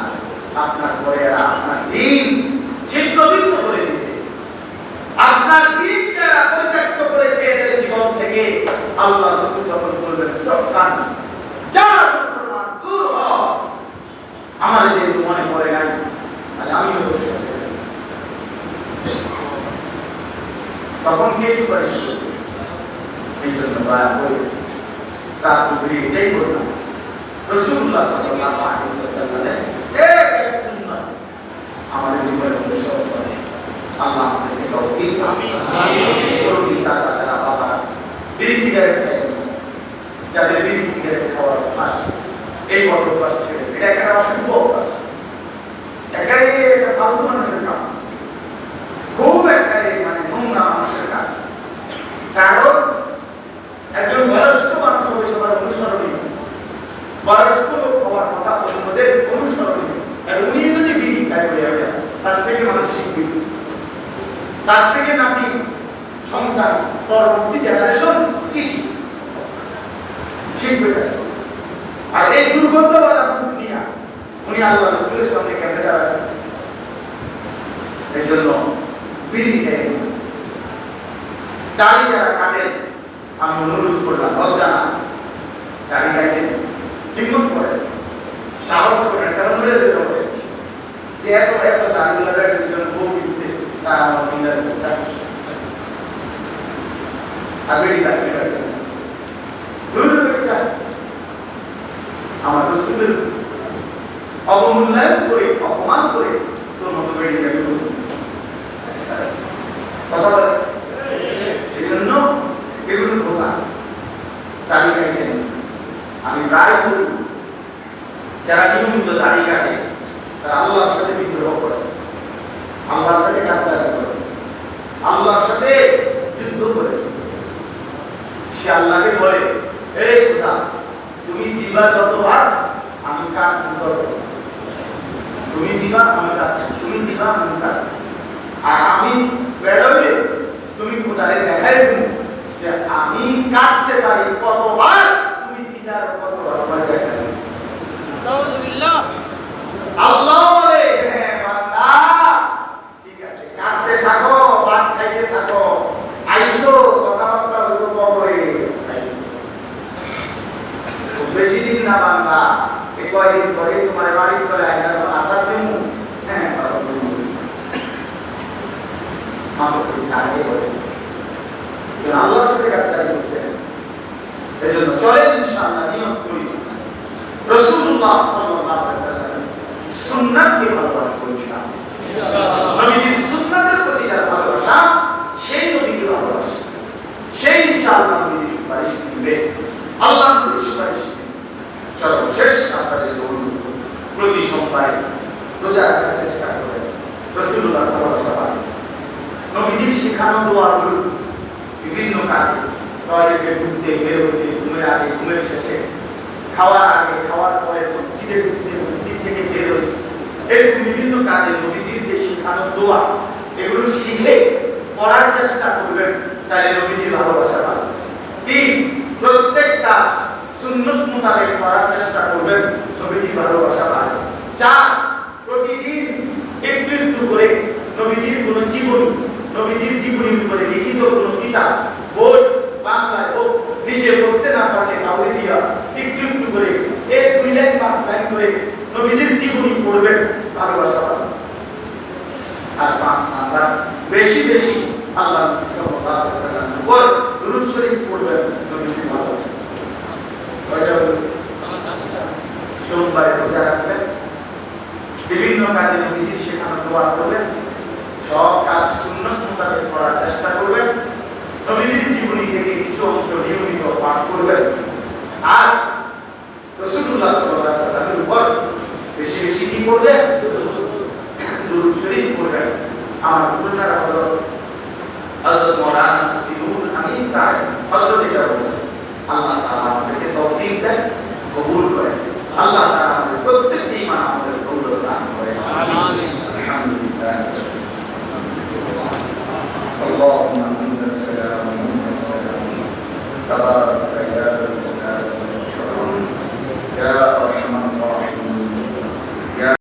আপনার পরে এরা আপনার দিন ছিন্ন ভিন্ন করে দিয়েছে, আপনার দিনকে এরা পরিত্যক্ত করেছে এদের জীবন থেকে। আল্লাহ রাসূল তখন বলবেন সবকান যা মুসলমান দূর হ, আমার যে মনে পড়ে নাই, আজ আমিও বসে তখন কে সুপারিশ করবে? এই জন্য দয়া করে রাত দুপুরে এটাই বললাম, রাসূলুল্লাহ সাল্লাল্লাহু আলাইহি ওয়াসাল্লামের এক সুন্নাত আমাদের জীবনে অনুসরণ করে। আল্লাহ আমাদেরকে তৌফিক আমিন। করুন চাচা যারা বাবা বিড়ি সিগারেট খায়, যাদের বিড়ি সিগারেট খাওয়ার অভ্যাস, এই বড় অভ্যাস ছেড়ে, এটা একটা অশুভ অভ্যাস, একেবারে একটা ফালতু মানুষের কাজ, খুব একেবারে মানে নোংরা মানুষের কাজ। কারণ একজন বয়স্ক মানুষ হবে সবার অনুসরণীয়, বয়স্ক লোক হওয়ার কথা অন্যদের অনুসরণীয়, আর উনি যদি বিড়ি খায় হয়ে যায়, তার থেকে মানুষ শিখবে, তার থেকে নাতি সন্তান পরবর্তী জেনারেশন কি শিখবে। আর এই দুর্গন্ধবালা মুখ নিয়ে উনি আল্লাহ রাসূলের সামনে কেমনে দাঁড়াবেন? এই জন্য বিড়ি খেয়ে দাড়ি যারা কাটেন, আমি অনুরোধ করলাম লজ্জা না, দাড়ি কাটেন, হিম্মত করেন, সাহস করেন, কারণ ধরে যেতে হবে যে এত এত দাড়ি লাগার জন্য বউ দিচ্ছে, তারা আমার মিনার কোথায় আমেরিকা আমার রসুলের অবমূল্যায়ন করে অপমান করে তোর মতো বেড়ে যাবে কথা বলে এই জন্য এগুলো ধোকা তালিকায় কেন আমি প্রায় করি যারা নিয়মিত দাড়ি কাটে তারা আল্লাহর সাথে বিদ্রোহ করে আল্লাহর সাথে গাদ্দারি করে আল্লাহর সাথে যুদ্ধ করে সে আল্লাহকে বলে এই খোদা তুমি দিবা যতবার আমি কাটবো তত তুমি দিবা আমি কাটবো তুমি দিবা আমি কাটবো আর আমি বেড়াইলে তুমি খোদারে দেখাই দেবো যে আমি কাটতে পারি কতবার তুমি দিদার কতবার আমার দেখাই দেবো নাউযুবিল্লাহ আল্লাহ বলে হ্যাঁ বান্দা ঠিক আছে কাটতে থাকো ভাত খাইতে থাকো আইসো কথাবার্তা হলো কবরে বেশি দিন না বান্দা এই কয়দিন পরে তোমার বাড়ির করে আইনার আসার দিন হ্যাঁ আগে বলে আল্লাহর সাথে গাদ্দারি করতে এই জন্য চলেন ইনশাআল্লাহ নিয়ত করি রাসূলুল্লাহ সাল্লাল্লাহু আলাইহি ওয়াসাল্লাম সুন্নাতকে ভালোবাসবো ইনশাআল্লাহ নবীজির সুন্নাতের প্রতি যার ভালোবাসা সেই নবীকে ভালোবাসে সেই ইনশাআল্লাহ নবীর সুপারিশ নিবে আল্লাহর নবীর সুপারিশ নিবে সর্বশেষ আপনাদের বলুন প্রতি সোমবারে রোজা রাখার চেষ্টা করবেন রাসূলুল্লাহর ভালোবাসা পাবেন নবীজির শেখানো দোয়াগুলো বিভিন্ন কাজে টয়লেটে ঢুকতে বের হতে ঘুমের আগে ঘুমের শেষে খাওয়ার আগে খাওয়ার পরে মসজিদে ঢুকতে মসজিদ থেকে বের হতে এরকম বিভিন্ন কাজে নবীজির যে শেখানো দোয়া এগুলো শিখে পড়ার চেষ্টা করবেন তাহলে নবীজির ভালোবাসা পাবেন তিন প্রত্যেক কাজ সুন্নত মোতাবেক করার চেষ্টা করবেন নবীজির ভালোবাসা পাবেন চার প্রতিদিন একটু একটু করে নবীজির কোন জীবনী নবীজির জীবনীর উপরে লিখিত কোন কিতাব বই বাংলায় হোক নিজে পড়তে না পারলে কাউকে দিয়া একটু একটু করে এই 2 লাইন 5 লাইন করে নবীজির জীবনী পড়বেন ভালোবাসা পাবেন আর 5 নাম্বার বেশি বেশি আল্লাহ সাল্লাল্লাহু আলাইহি ওয়াসাল্লামের উপর দুরূদ শরীফ পড়বেন নবীজির ভালোবাসা কয়টা সোমবারে রোজা রাখবেন বিভিন্ন কাজে নবীজির শেখানো দোয়া করবেন সব কাজ সুন্নাত মোতাবেক করার চেষ্টা করবেন নবীজির জীবনী থেকে কিছু অংশ নিয়মিত পাঠ করবেন আর রাসূলুল্লাহ সাল্লাল্লাহু আলাইহি ওয়াসাল্লামের উপর বেশি বেশি কি করবেন দুরূদ শরীফ পড়বেন আমার খুলনার হযরত মাওলানা মুফতিনুল আমিন সাহেব হযরত এটা বলেছেন আল্লাহ তাআলা আমাদেরকে তৌফিক দেন কবুল করেন আল্লাহ তাআলা আমাদের প্রত্যেকটি ঈমান আমাদের কবুল দান করেন আমিন আলহামদুলিল্লাহ اللهم انت السلام ومنك السلام تبارك